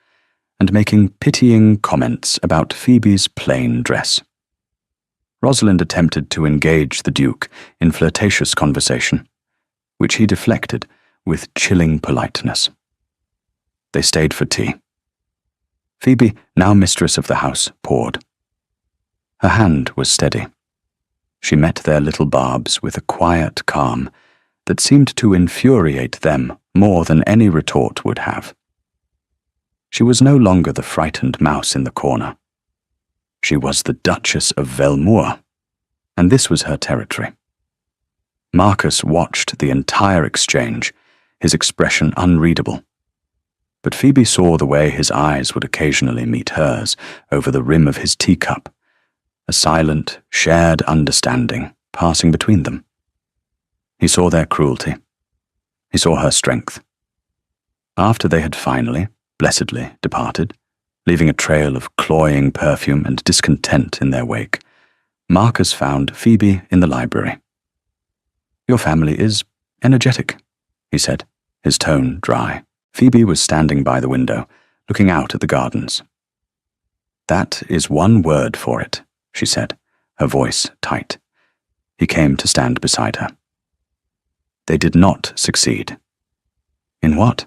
and making pitying comments about Phoebe's plain dress. Rosalind attempted to engage the Duke in flirtatious conversation, which he deflected with chilling politeness. They stayed for tea. Phoebe, now mistress of the house, poured. Her hand was steady. She met their little barbs with a quiet calm that seemed to infuriate them more than any retort would have. She was no longer the frightened mouse in the corner. She was the Duchess of Velmoor, and this was her territory. Marcus watched the entire exchange, his expression unreadable. But Phoebe saw the way his eyes would occasionally meet hers over the rim of his teacup, a silent, shared understanding passing between them. He saw their cruelty. He saw her strength. After they had finally, blessedly departed, leaving a trail of cloying perfume and discontent in their wake, Marcus found Phoebe in the library. "Your family is energetic," he said, his tone dry. Phoebe was standing by the window, looking out at the gardens. "That is one word for it," she said, her voice tight. He came to stand beside her. "They did not succeed." "In what?"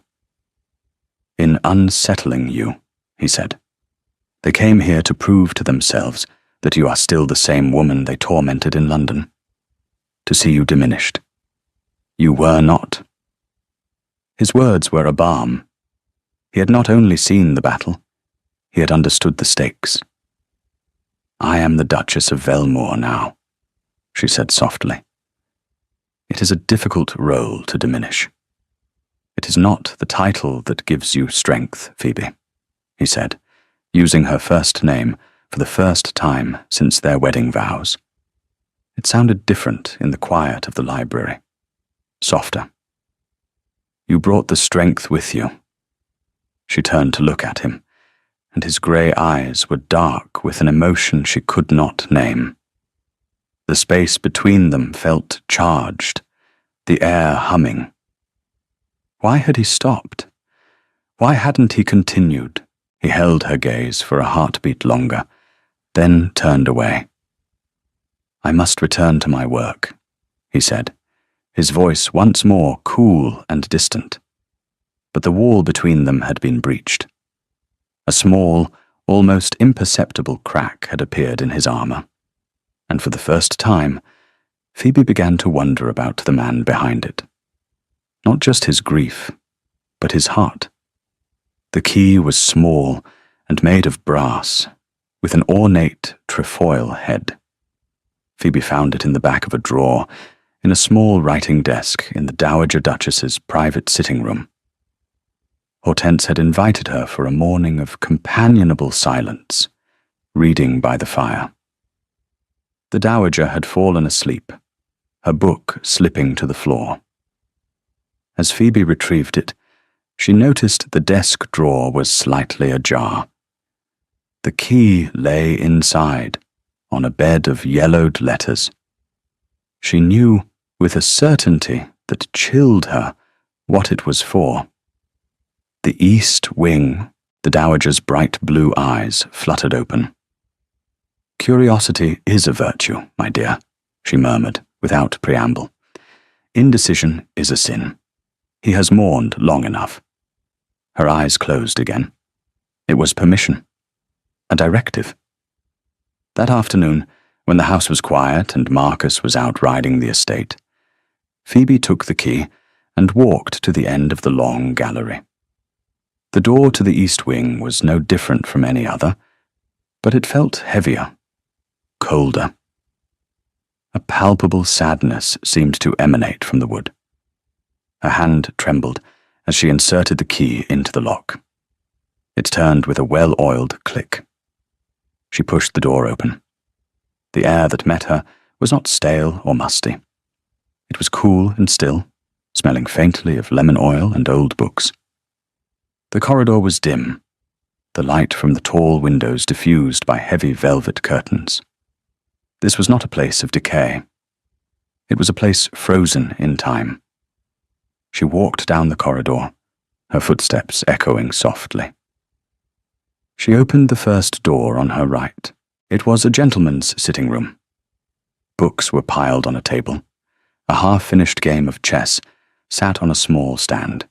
"In unsettling you," he said. "They came here to prove to themselves that you are still the same woman they tormented in London. To see you diminished. You were not." His words were a balm. He had not only seen the battle, he had understood the stakes. "I am the Duchess of Velmoor now," she said softly. "It is a difficult role to diminish. It is not the title that gives you strength, Phoebe," he said, using her first name for the first time since their wedding vows. It sounded different in the quiet of the library, softer. "You brought the strength with you." She turned to look at him, and his grey eyes were dark with an emotion she could not name. The space between them felt charged, the air humming. Why had he stopped? Why hadn't he continued? He held her gaze for a heartbeat longer, then turned away. "I must return to my work," he said, his voice once more cool and distant. But the wall between them had been breached. A small, almost imperceptible crack had appeared in his armor, and for the first time, Phoebe began to wonder about the man behind it. Not just his grief, but his heart. The key was small and made of brass, with an ornate trefoil head. Phoebe found it in the back of a drawer, in a small writing desk in the Dowager Duchess's private sitting room. Hortense had invited her for a morning of companionable silence, reading by the fire. The Dowager had fallen asleep, her book slipping to the floor. As Phoebe retrieved it, she noticed the desk drawer was slightly ajar. The key lay inside, on a bed of yellowed letters. She knew, with a certainty that chilled her, what it was for. The east wing, the Dowager's bright blue eyes fluttered open. "Curiosity is a virtue, my dear," she murmured, without preamble. "Indecision is a sin. He has mourned long enough." Her eyes closed again. It was permission. A directive. That afternoon, when the house was quiet and Marcus was out riding the estate, Phoebe took the key and walked to the end of the long gallery. The door to the east wing was no different from any other, but it felt heavier, colder. A palpable sadness seemed to emanate from the wood. Her hand trembled as she inserted the key into the lock. It turned with a well-oiled click. She pushed the door open. The air that met her was not stale or musty. It was cool and still, smelling faintly of lemon oil and old books. The corridor was dim, the light from the tall windows diffused by heavy velvet curtains. This was not a place of decay. It was a place frozen in time. She walked down the corridor, her footsteps echoing softly. She opened the first door on her right. It was a gentleman's sitting room. Books were piled on a table. A half-finished game of chess sat on a small stand,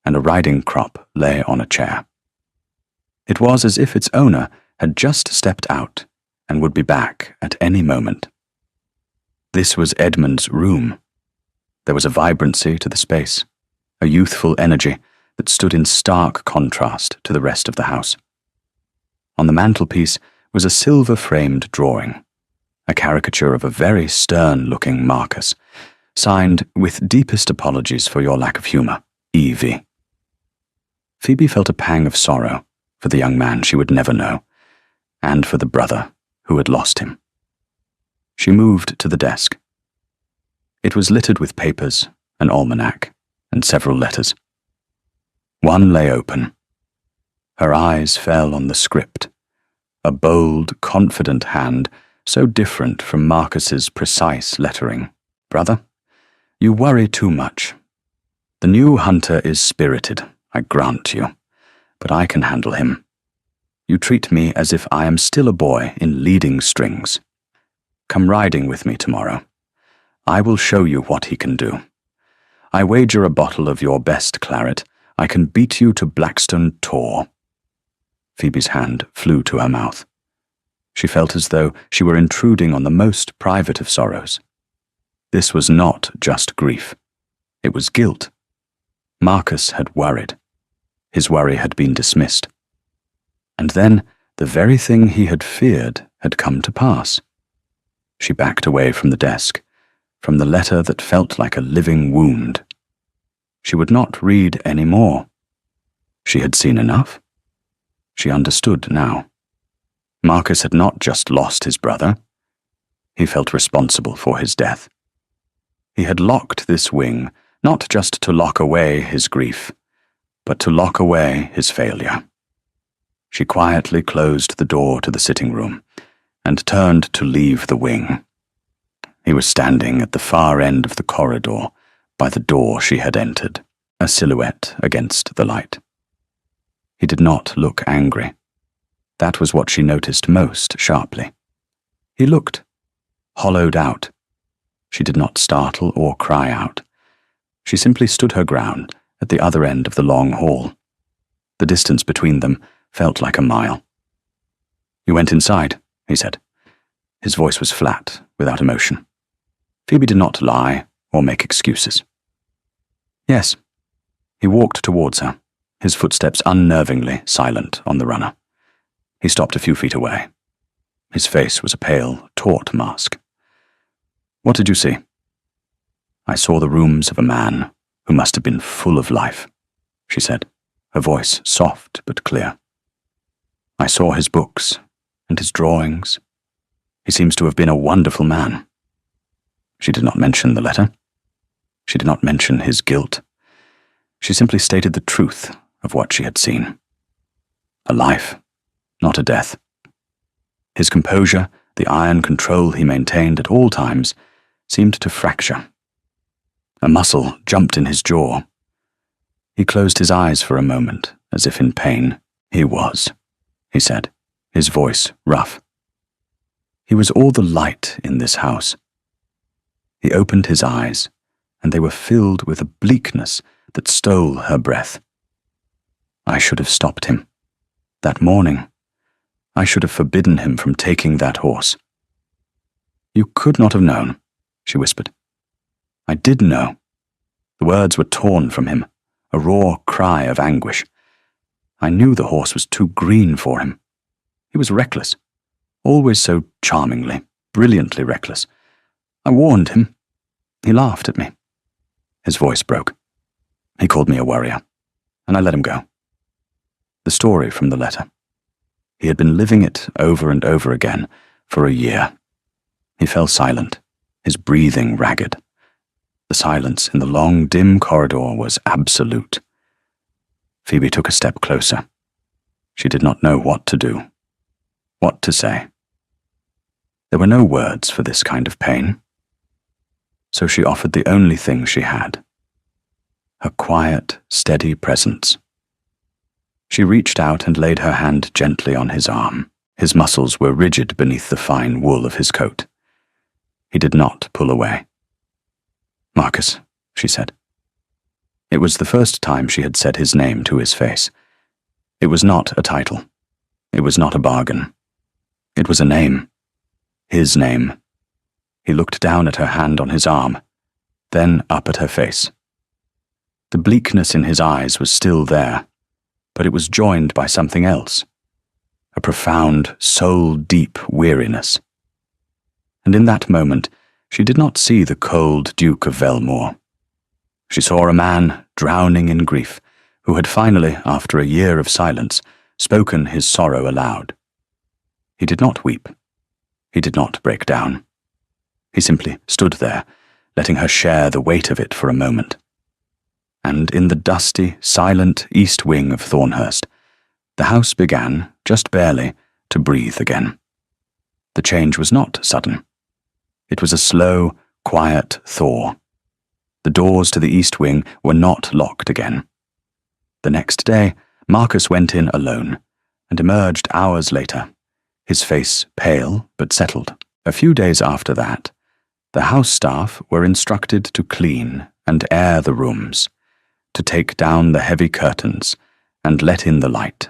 and a riding crop lay on a chair. It was as if its owner had just stepped out and would be back at any moment. This was Edmund's room. There was a vibrancy to the space, a youthful energy that stood in stark contrast to the rest of the house. On the mantelpiece was a silver-framed drawing, a caricature of a very stern-looking Marcus, signed with deepest apologies for your lack of humour, E.V. Phoebe felt a pang of sorrow for the young man she would never know, and for the brother who had lost him. She moved to the desk. It was littered with papers, an almanac, and several letters. One lay open. Her eyes fell on the script, a bold, confident hand so different from Marcus's precise lettering. Brother, you worry too much. The new hunter is spirited, I grant you, but I can handle him. You treat me as if I am still a boy in leading strings. Come riding with me tomorrow. I will show you what he can do. I wager a bottle of your best claret I can beat you to Blackstone Tor. Phoebe's hand flew to her mouth. She felt as though she were intruding on the most private of sorrows. This was not just grief. It was guilt. Marcus had worried. His worry had been dismissed. And then the very thing he had feared had come to pass. She backed away from the desk, from the letter that felt like a living wound. She would not read any more. She had seen enough. She understood now. Marcus had not just lost his brother. He felt responsible for his death. He had locked this wing, not just to lock away his grief, but to lock away his failure. She quietly closed the door to the sitting room and turned to leave the wing. He was standing at the far end of the corridor by the door she had entered, a silhouette against the light. He did not look angry. That was what she noticed most sharply. He looked hollowed out. She did not startle or cry out. She simply stood her ground at the other end of the long hall. The distance between them felt like a mile. You went inside, he said. His voice was flat, without emotion. Phoebe did not lie or make excuses. Yes. He walked towards her, his footsteps unnervingly silent on the runner. He stopped a few feet away. His face was a pale, taut mask. What did you see? I saw the rooms of a man who must have been full of life, she said, her voice soft but clear. I saw his books and his drawings. He seems to have been a wonderful man. She did not mention the letter. She did not mention his guilt. She simply stated the truth of what she had seen. A life, not a death. His composure, the iron control he maintained at all times, seemed to fracture. A muscle jumped in his jaw. He closed his eyes for a moment, as if in pain. He was, he said, his voice rough. He was all the light in this house. He opened his eyes, and they were filled with a bleakness that stole her breath. I should have stopped him. That morning, I should have forbidden him from taking that horse. You could not have known, she whispered. I did know. The words were torn from him, a raw cry of anguish. I knew the horse was too green for him. He was reckless, always so charmingly, brilliantly reckless. I warned him. He laughed at me. His voice broke. He called me a worrier, and I let him go. The story from the letter. He had been living it over and over again for a year. He fell silent, his breathing ragged. The silence in the long, dim corridor was absolute. Phoebe took a step closer. She did not know what to do, what to say. There were no words for this kind of pain, so she offered the only thing she had, her quiet, steady presence. She reached out and laid her hand gently on his arm. His muscles were rigid beneath the fine wool of his coat. He did not pull away. "Marcus," she said. It was the first time she had said his name to his face. It was not a title. It was not a bargain. It was a name. His name. He looked down at her hand on his arm, then up at her face. The bleakness in his eyes was still there, but it was joined by something else, a profound, soul-deep weariness. And in that moment, she did not see the cold Duke of Velmore. She saw a man drowning in grief, who had finally, after a year of silence, spoken his sorrow aloud. He did not weep. He did not break down. He simply stood there, letting her share the weight of it for a moment. And in the dusty, silent east wing of Thornhurst, the house began, just barely, to breathe again. The change was not sudden. It was a slow, quiet thaw. The doors to the east wing were not locked again. The next day, Marcus went in alone, and emerged hours later, his face pale but settled. A few days after that, the house staff were instructed to clean and air the rooms, to take down the heavy curtains and let in the light.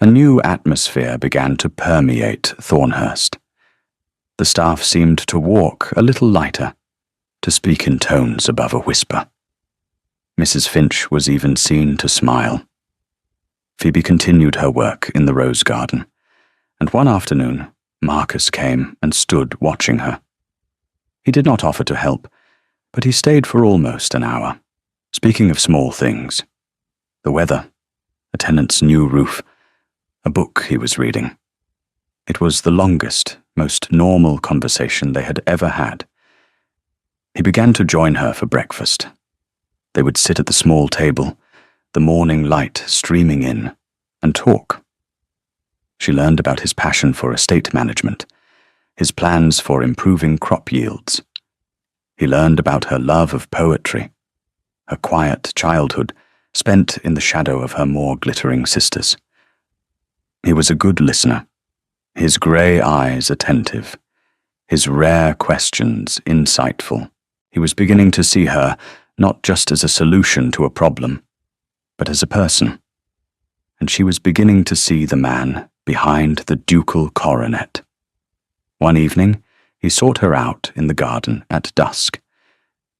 A new atmosphere began to permeate Thornhurst. The staff seemed to walk a little lighter, to speak in tones above a whisper. Mrs. Finch was even seen to smile. Phoebe continued her work in the rose garden, and one afternoon Marcus came and stood watching her. He did not offer to help, but he stayed for almost an hour, speaking of small things. The weather, a tenant's new roof, a book he was reading. It was the longest, most normal conversation they had ever had. He began to join her for breakfast. They would sit at the small table, the morning light streaming in, and talk. She learned about his passion for estate management, his plans for improving crop yields. He learned about her love of poetry, her quiet childhood spent in the shadow of her more glittering sisters. He was a good listener, his grey eyes attentive, his rare questions insightful. He was beginning to see her not just as a solution to a problem, but as a person. And she was beginning to see the man behind the ducal coronet. One evening, he sought her out in the garden at dusk.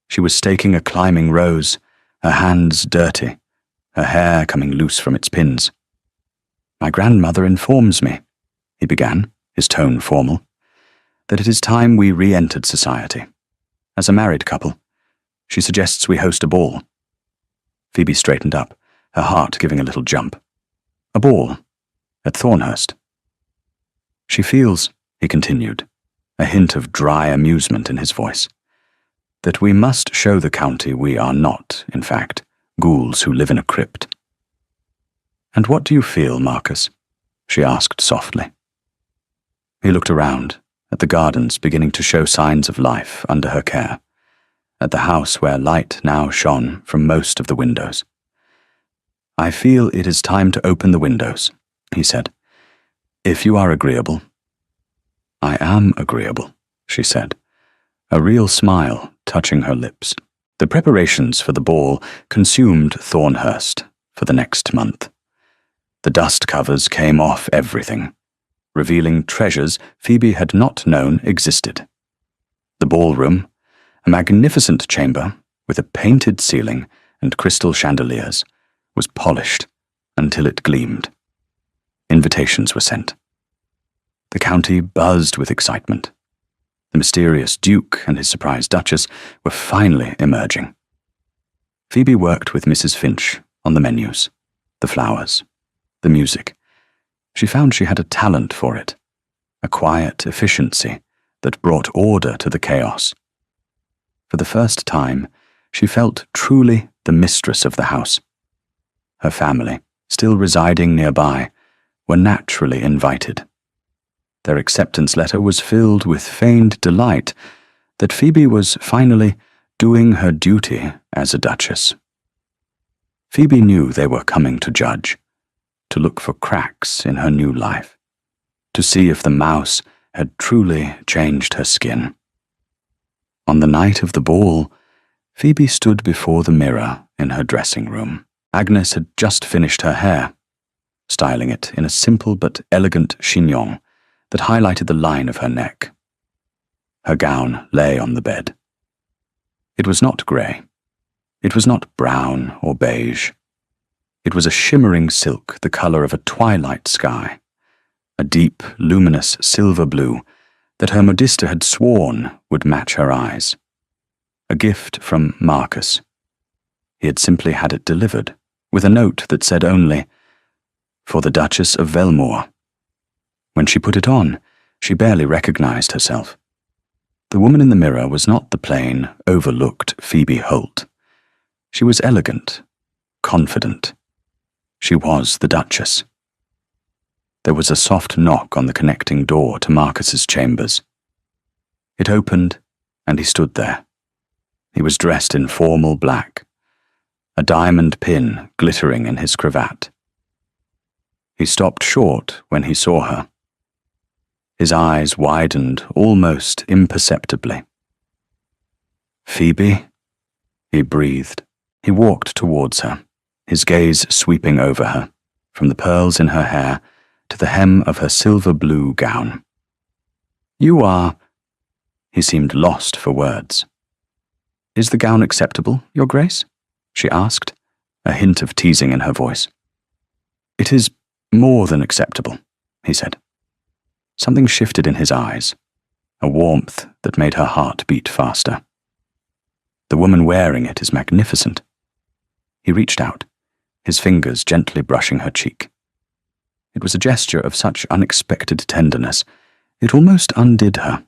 She was staking a climbing rose, her hands dirty, her hair coming loose from its pins. "My grandmother informs me," he began, his tone formal, "that it is time we re-entered society. As a married couple, she suggests we host a ball." Phoebe straightened up, her heart giving a little jump. "A ball? At Thornhurst?" "She feels," he continued, a hint of dry amusement in his voice, "that we must show the county we are not, in fact, ghouls who live in a crypt." "And what do you feel, Marcus?" she asked softly. He looked around, at the gardens beginning to show signs of life under her care, at the house where light now shone from most of the windows. "I feel it is time to open the windows," he said. "If you are agreeable." "I am agreeable," she said, a real smile touching her lips. The preparations for the ball consumed Thornhurst for the next month. The dust covers came off everything, revealing treasures Phoebe had not known existed. The ballroom, a magnificent chamber with a painted ceiling and crystal chandeliers, was polished until it gleamed. Invitations were sent. The county buzzed with excitement. The mysterious Duke and his surprised Duchess were finally emerging. Phoebe worked with Mrs. Finch on the menus, the flowers, the music. She found she had a talent for it, a quiet efficiency that brought order to the chaos. For the first time, she felt truly the mistress of the house. Her family, still residing nearby, were naturally invited. Their acceptance letter was filled with feigned delight that Phoebe was finally doing her duty as a duchess. Phoebe knew they were coming to judge, to look for cracks in her new life, to see if the mouse had truly changed her skin. On the night of the ball, Phoebe stood before the mirror in her dressing room. Agnes had just finished her hair, styling it in a simple but elegant chignon that highlighted the line of her neck. Her gown lay on the bed. It was not grey. It was not brown or beige. It was a shimmering silk the colour of a twilight sky, a deep, luminous silver blue that her modista had sworn would match her eyes. A gift from Marcus. He had simply had it delivered, with a note that said only, "For the Duchess of Velmore." When she put it on, she barely recognized herself. The woman in the mirror was not the plain, overlooked Phoebe Holt. She was elegant, confident. She was the Duchess. There was a soft knock on the connecting door to Marcus's chambers. It opened, and he stood there. He was dressed in formal black, a diamond pin glittering in his cravat. He stopped short when he saw her. His eyes widened almost imperceptibly. "Phoebe?" he breathed. He walked towards her, his gaze sweeping over her, from the pearls in her hair to the hem of her silver-blue gown. "You are—" He seemed lost for words. "Is the gown acceptable, Your Grace?" she asked, a hint of teasing in her voice. "It is more than acceptable," he said. Something shifted in his eyes, a warmth that made her heart beat faster. "The woman wearing it is magnificent." He reached out, his fingers gently brushing her cheek. It was a gesture of such unexpected tenderness, it almost undid her.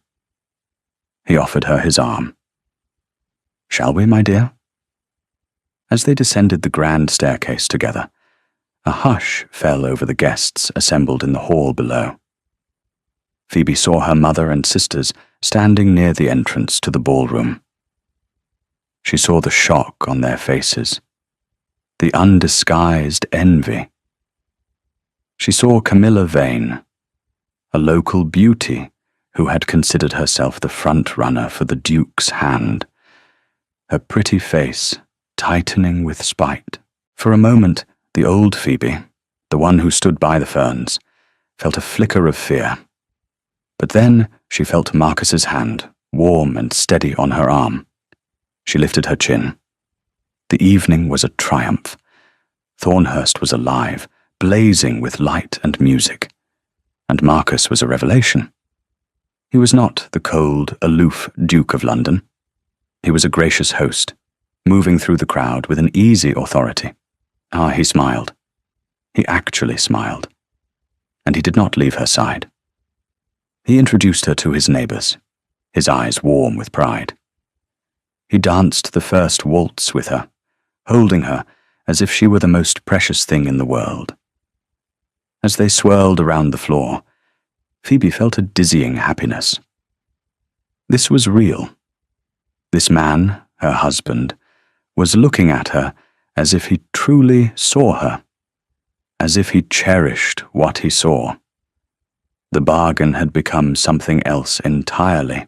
He offered her his arm. "Shall we, my dear?" As they descended the grand staircase together, a hush fell over the guests assembled in the hall below. Phoebe saw her mother and sisters standing near the entrance to the ballroom. She saw the shock on their faces, the undisguised envy. She saw Camilla Vane, a local beauty who had considered herself the front-runner for the Duke's hand, her pretty face tightening with spite. For a moment, the old Phoebe, the one who stood by the ferns, felt a flicker of fear. But then she felt Marcus's hand, warm and steady on her arm. She lifted her chin. The evening was a triumph. Thornhurst was alive, blazing with light and music. And Marcus was a revelation. He was not the cold, aloof Duke of London. He was a gracious host, moving through the crowd with an easy authority. He smiled. He actually smiled. And he did not leave her side. He introduced her to his neighbors, his eyes warm with pride. He danced the first waltz with her, holding her as if she were the most precious thing in the world. As they swirled around the floor, Phoebe felt a dizzying happiness. This was real. This man, her husband, was looking at her as if he truly saw her, as if he cherished what he saw. The bargain had become something else entirely.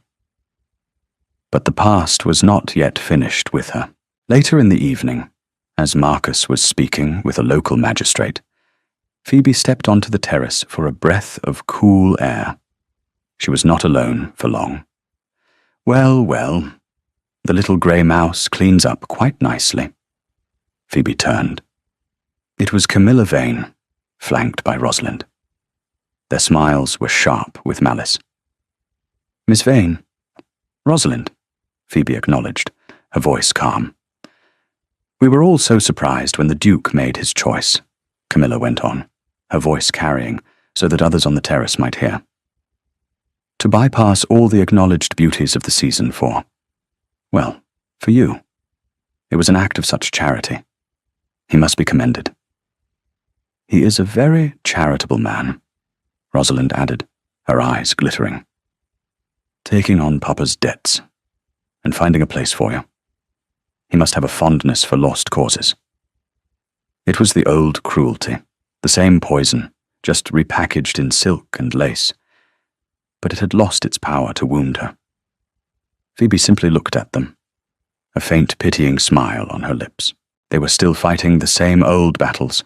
But the past was not yet finished with her. Later in the evening, as Marcus was speaking with a local magistrate, Phoebe stepped onto the terrace for a breath of cool air. She was not alone for long. Well, the little grey mouse cleans up quite nicely. Phoebe turned. It was Camilla Vane, flanked by Rosalind. Their smiles were sharp with malice. "Miss Vane." "Rosalind," Phoebe acknowledged, her voice calm. "We were all so surprised when the Duke made his choice," Camilla went on, her voice carrying so that others on the terrace might hear. To bypass all the acknowledged beauties of the season for you. It was an act of such charity. He must be commended. He is a very charitable man, Rosalind added, her eyes glittering. Taking on Papa's debts and finding a place for you. He must have a fondness for lost causes. It was the old cruelty, the same poison, just repackaged in silk and lace. But it had lost its power to wound her. Phoebe simply looked at them, a faint pitying smile on her lips. They were still fighting the same old battles,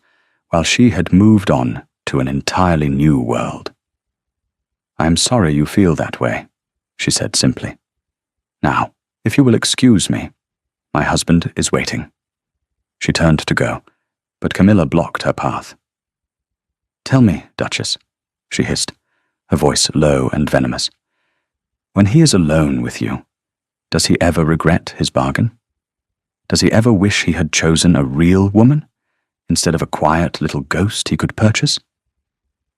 while she had moved on to an entirely new world. "I am sorry you feel that way," she said simply. "Now, if you will excuse me, my husband is waiting." She turned to go, but Camilla blocked her path. "Tell me, Duchess," she hissed, her voice low and venomous. "When he is alone with you, does he ever regret his bargain? Does he ever wish he had chosen a real woman, instead of a quiet little ghost he could purchase?"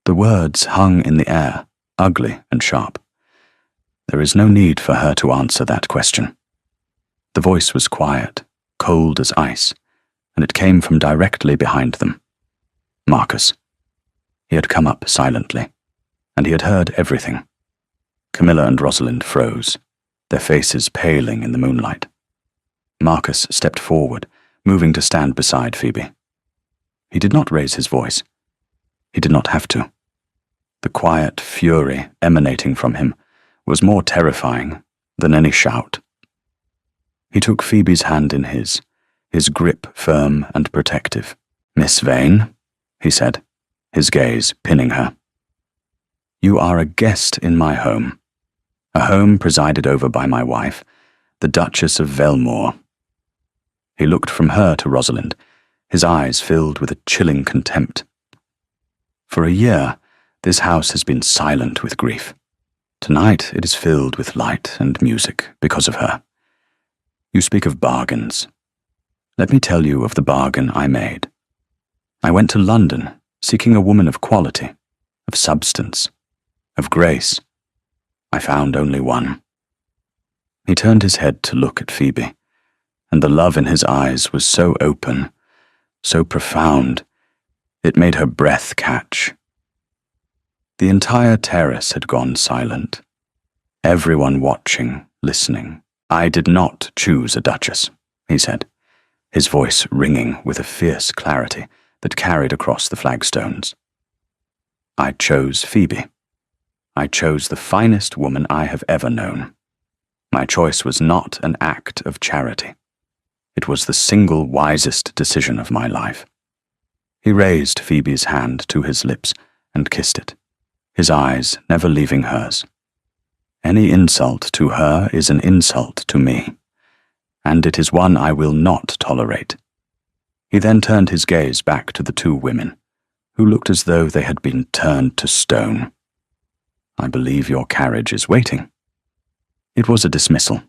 The words hung in the air, ugly and sharp. There is no need for her to answer that question. The voice was quiet, cold as ice, and it came from directly behind them. Marcus. He had come up silently, and he had heard everything. Camilla and Rosalind froze, their faces paling in the moonlight. Marcus stepped forward, moving to stand beside Phoebe. He did not raise his voice. He did not have to. The quiet fury emanating from him was more terrifying than any shout. He took Phoebe's hand in his grip firm and protective. "Miss Vane," he said, his gaze pinning her. "You are a guest in my home, a home presided over by my wife, the Duchess of Velmore." He looked from her to Rosalind, his eyes filled with a chilling contempt. "For a year, this house has been silent with grief. Tonight it is filled with light and music because of her. You speak of bargains. Let me tell you of the bargain I made. I went to London, seeking a woman of quality, of substance, of grace. I found only one." He turned his head to look at Phoebe, and the love in his eyes was so open, so profound, it made her breath catch. The entire terrace had gone silent, everyone watching, listening. "I did not choose a duchess," he said, his voice ringing with a fierce clarity that carried across the flagstones. "I chose Phoebe. I chose the finest woman I have ever known. My choice was not an act of charity. It was the single wisest decision of my life." He raised Phoebe's hand to his lips and kissed it, his eyes never leaving hers. "Any insult to her is an insult to me, and it is one I will not tolerate." He then turned his gaze back to the two women, who looked as though they had been turned to stone. "I believe your carriage is waiting." It was a dismissal,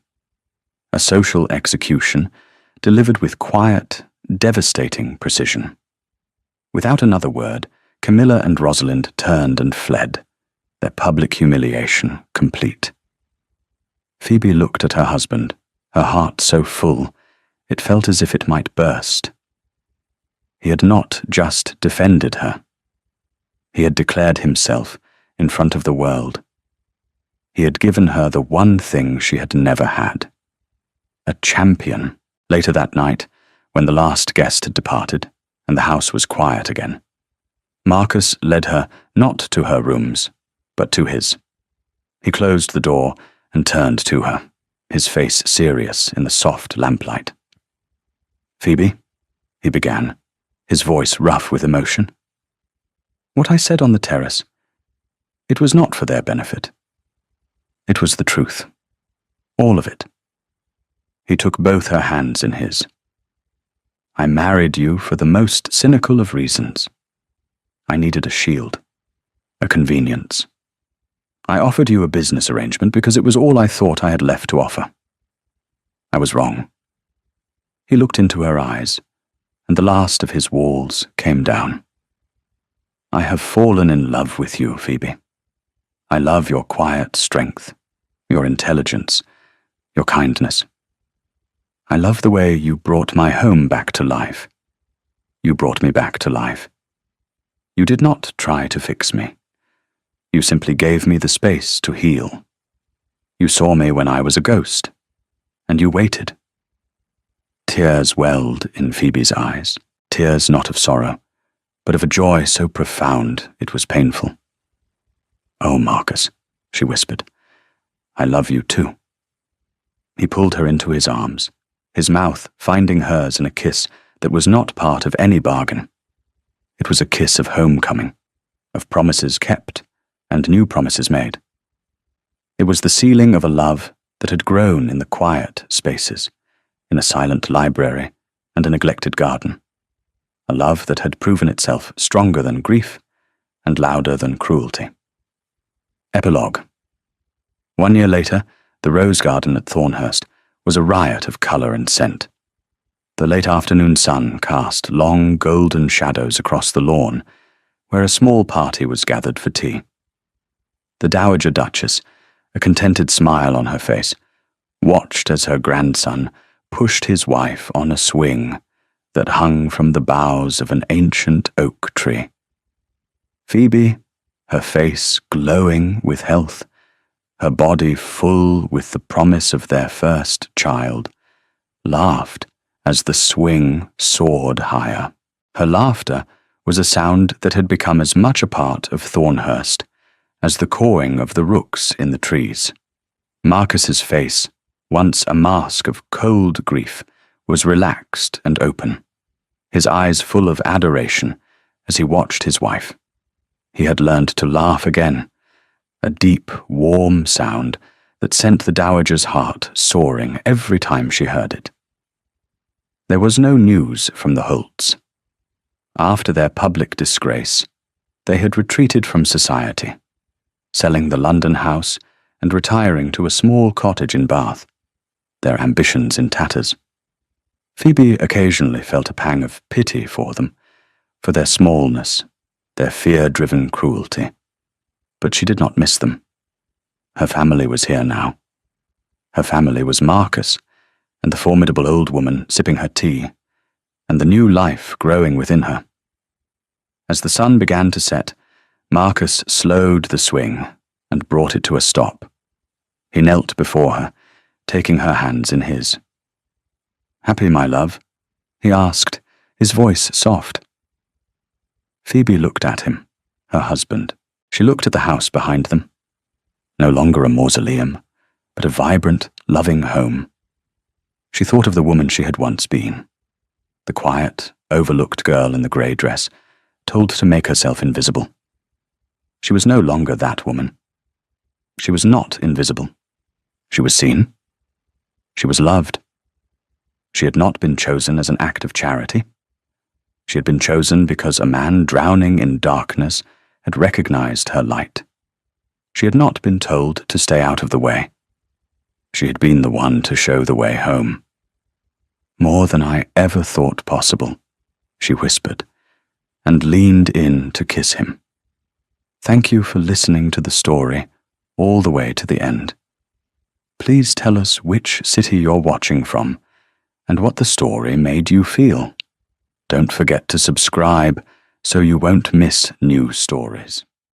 a social execution delivered with quiet, devastating precision. Without another word, Camilla and Rosalind turned and fled, their public humiliation complete. Phoebe looked at her husband, her heart so full, it felt as if it might burst. He had not just defended her. He had declared himself in front of the world. He had given her the one thing she had never had. A champion. Later that night, when the last guest had departed, and the house was quiet again, Marcus led her not to her rooms, but to his. He closed the door and turned to her, his face serious in the soft lamplight. "Phoebe," he began, his voice rough with emotion. "What I said on the terrace, it was not for their benefit. It was the truth. All of it." He took both her hands in his. "I married you for the most cynical of reasons. I needed a shield, a convenience. I offered you a business arrangement because it was all I thought I had left to offer. I was wrong." He looked into her eyes, and the last of his walls came down. "I have fallen in love with you, Phoebe. I love your quiet strength, your intelligence, your kindness. I love the way you brought my home back to life. You brought me back to life. You did not try to fix me. You simply gave me the space to heal. You saw me when I was a ghost, and you waited. Tears welled in Phoebe's eyes, tears not of sorrow, but of a joy so profound it was painful. "Oh, Marcus," she whispered, "I love you too." He pulled her into his arms, his mouth finding hers in a kiss that was not part of any bargain. It was a kiss of homecoming, of promises kept and new promises made. It was the sealing of a love that had grown in the quiet spaces, in a silent library and a neglected garden, a love that had proven itself stronger than grief and louder than cruelty. Epilogue. 1 year later, the rose garden at Thornhurst was a riot of colour and scent. The late afternoon sun cast long golden shadows across the lawn, where a small party was gathered for tea. The Dowager Duchess, a contented smile on her face, watched as her grandson pushed his wife on a swing that hung from the boughs of an ancient oak tree. Phoebe, her face glowing with health, her body full with the promise of their first child, laughed as the swing soared higher. Her laughter was a sound that had become as much a part of Thornhurst as the cawing of the rooks in the trees. Marcus's face, once a mask of cold grief, was relaxed and open, his eyes full of adoration as he watched his wife. He had learned to laugh again, a deep, warm sound that sent the dowager's heart soaring every time she heard it. There was no news from the Holts. After their public disgrace, they had retreated from society, selling the London house and retiring to a small cottage in Bath, their ambitions in tatters. Phoebe occasionally felt a pang of pity for them, for their smallness, their fear-driven cruelty, but she did not miss them. Her family was here now. Her family was Marcus, and the formidable old woman sipping her tea, and the new life growing within her. As the sun began to set, Marcus slowed the swing and brought it to a stop. He knelt before her, taking her hands in his. "Happy, my love?" he asked, his voice soft. Phoebe looked at him, her husband. She looked at the house behind them. No longer a mausoleum, but a vibrant, loving home. She thought of the woman she had once been, the quiet, overlooked girl in the grey dress, told to make herself invisible. She was no longer that woman. She was not invisible. She was seen. She was loved. She had not been chosen as an act of charity. She had been chosen because a man drowning in darkness had recognized her light. She had not been told to stay out of the way. She had been the one to show the way home. "More than I ever thought possible," she whispered, and leaned in to kiss him. "Thank you for listening to the story all the way to the end. Please tell us which city you're watching from and what the story made you feel. Don't forget to subscribe so you won't miss new stories."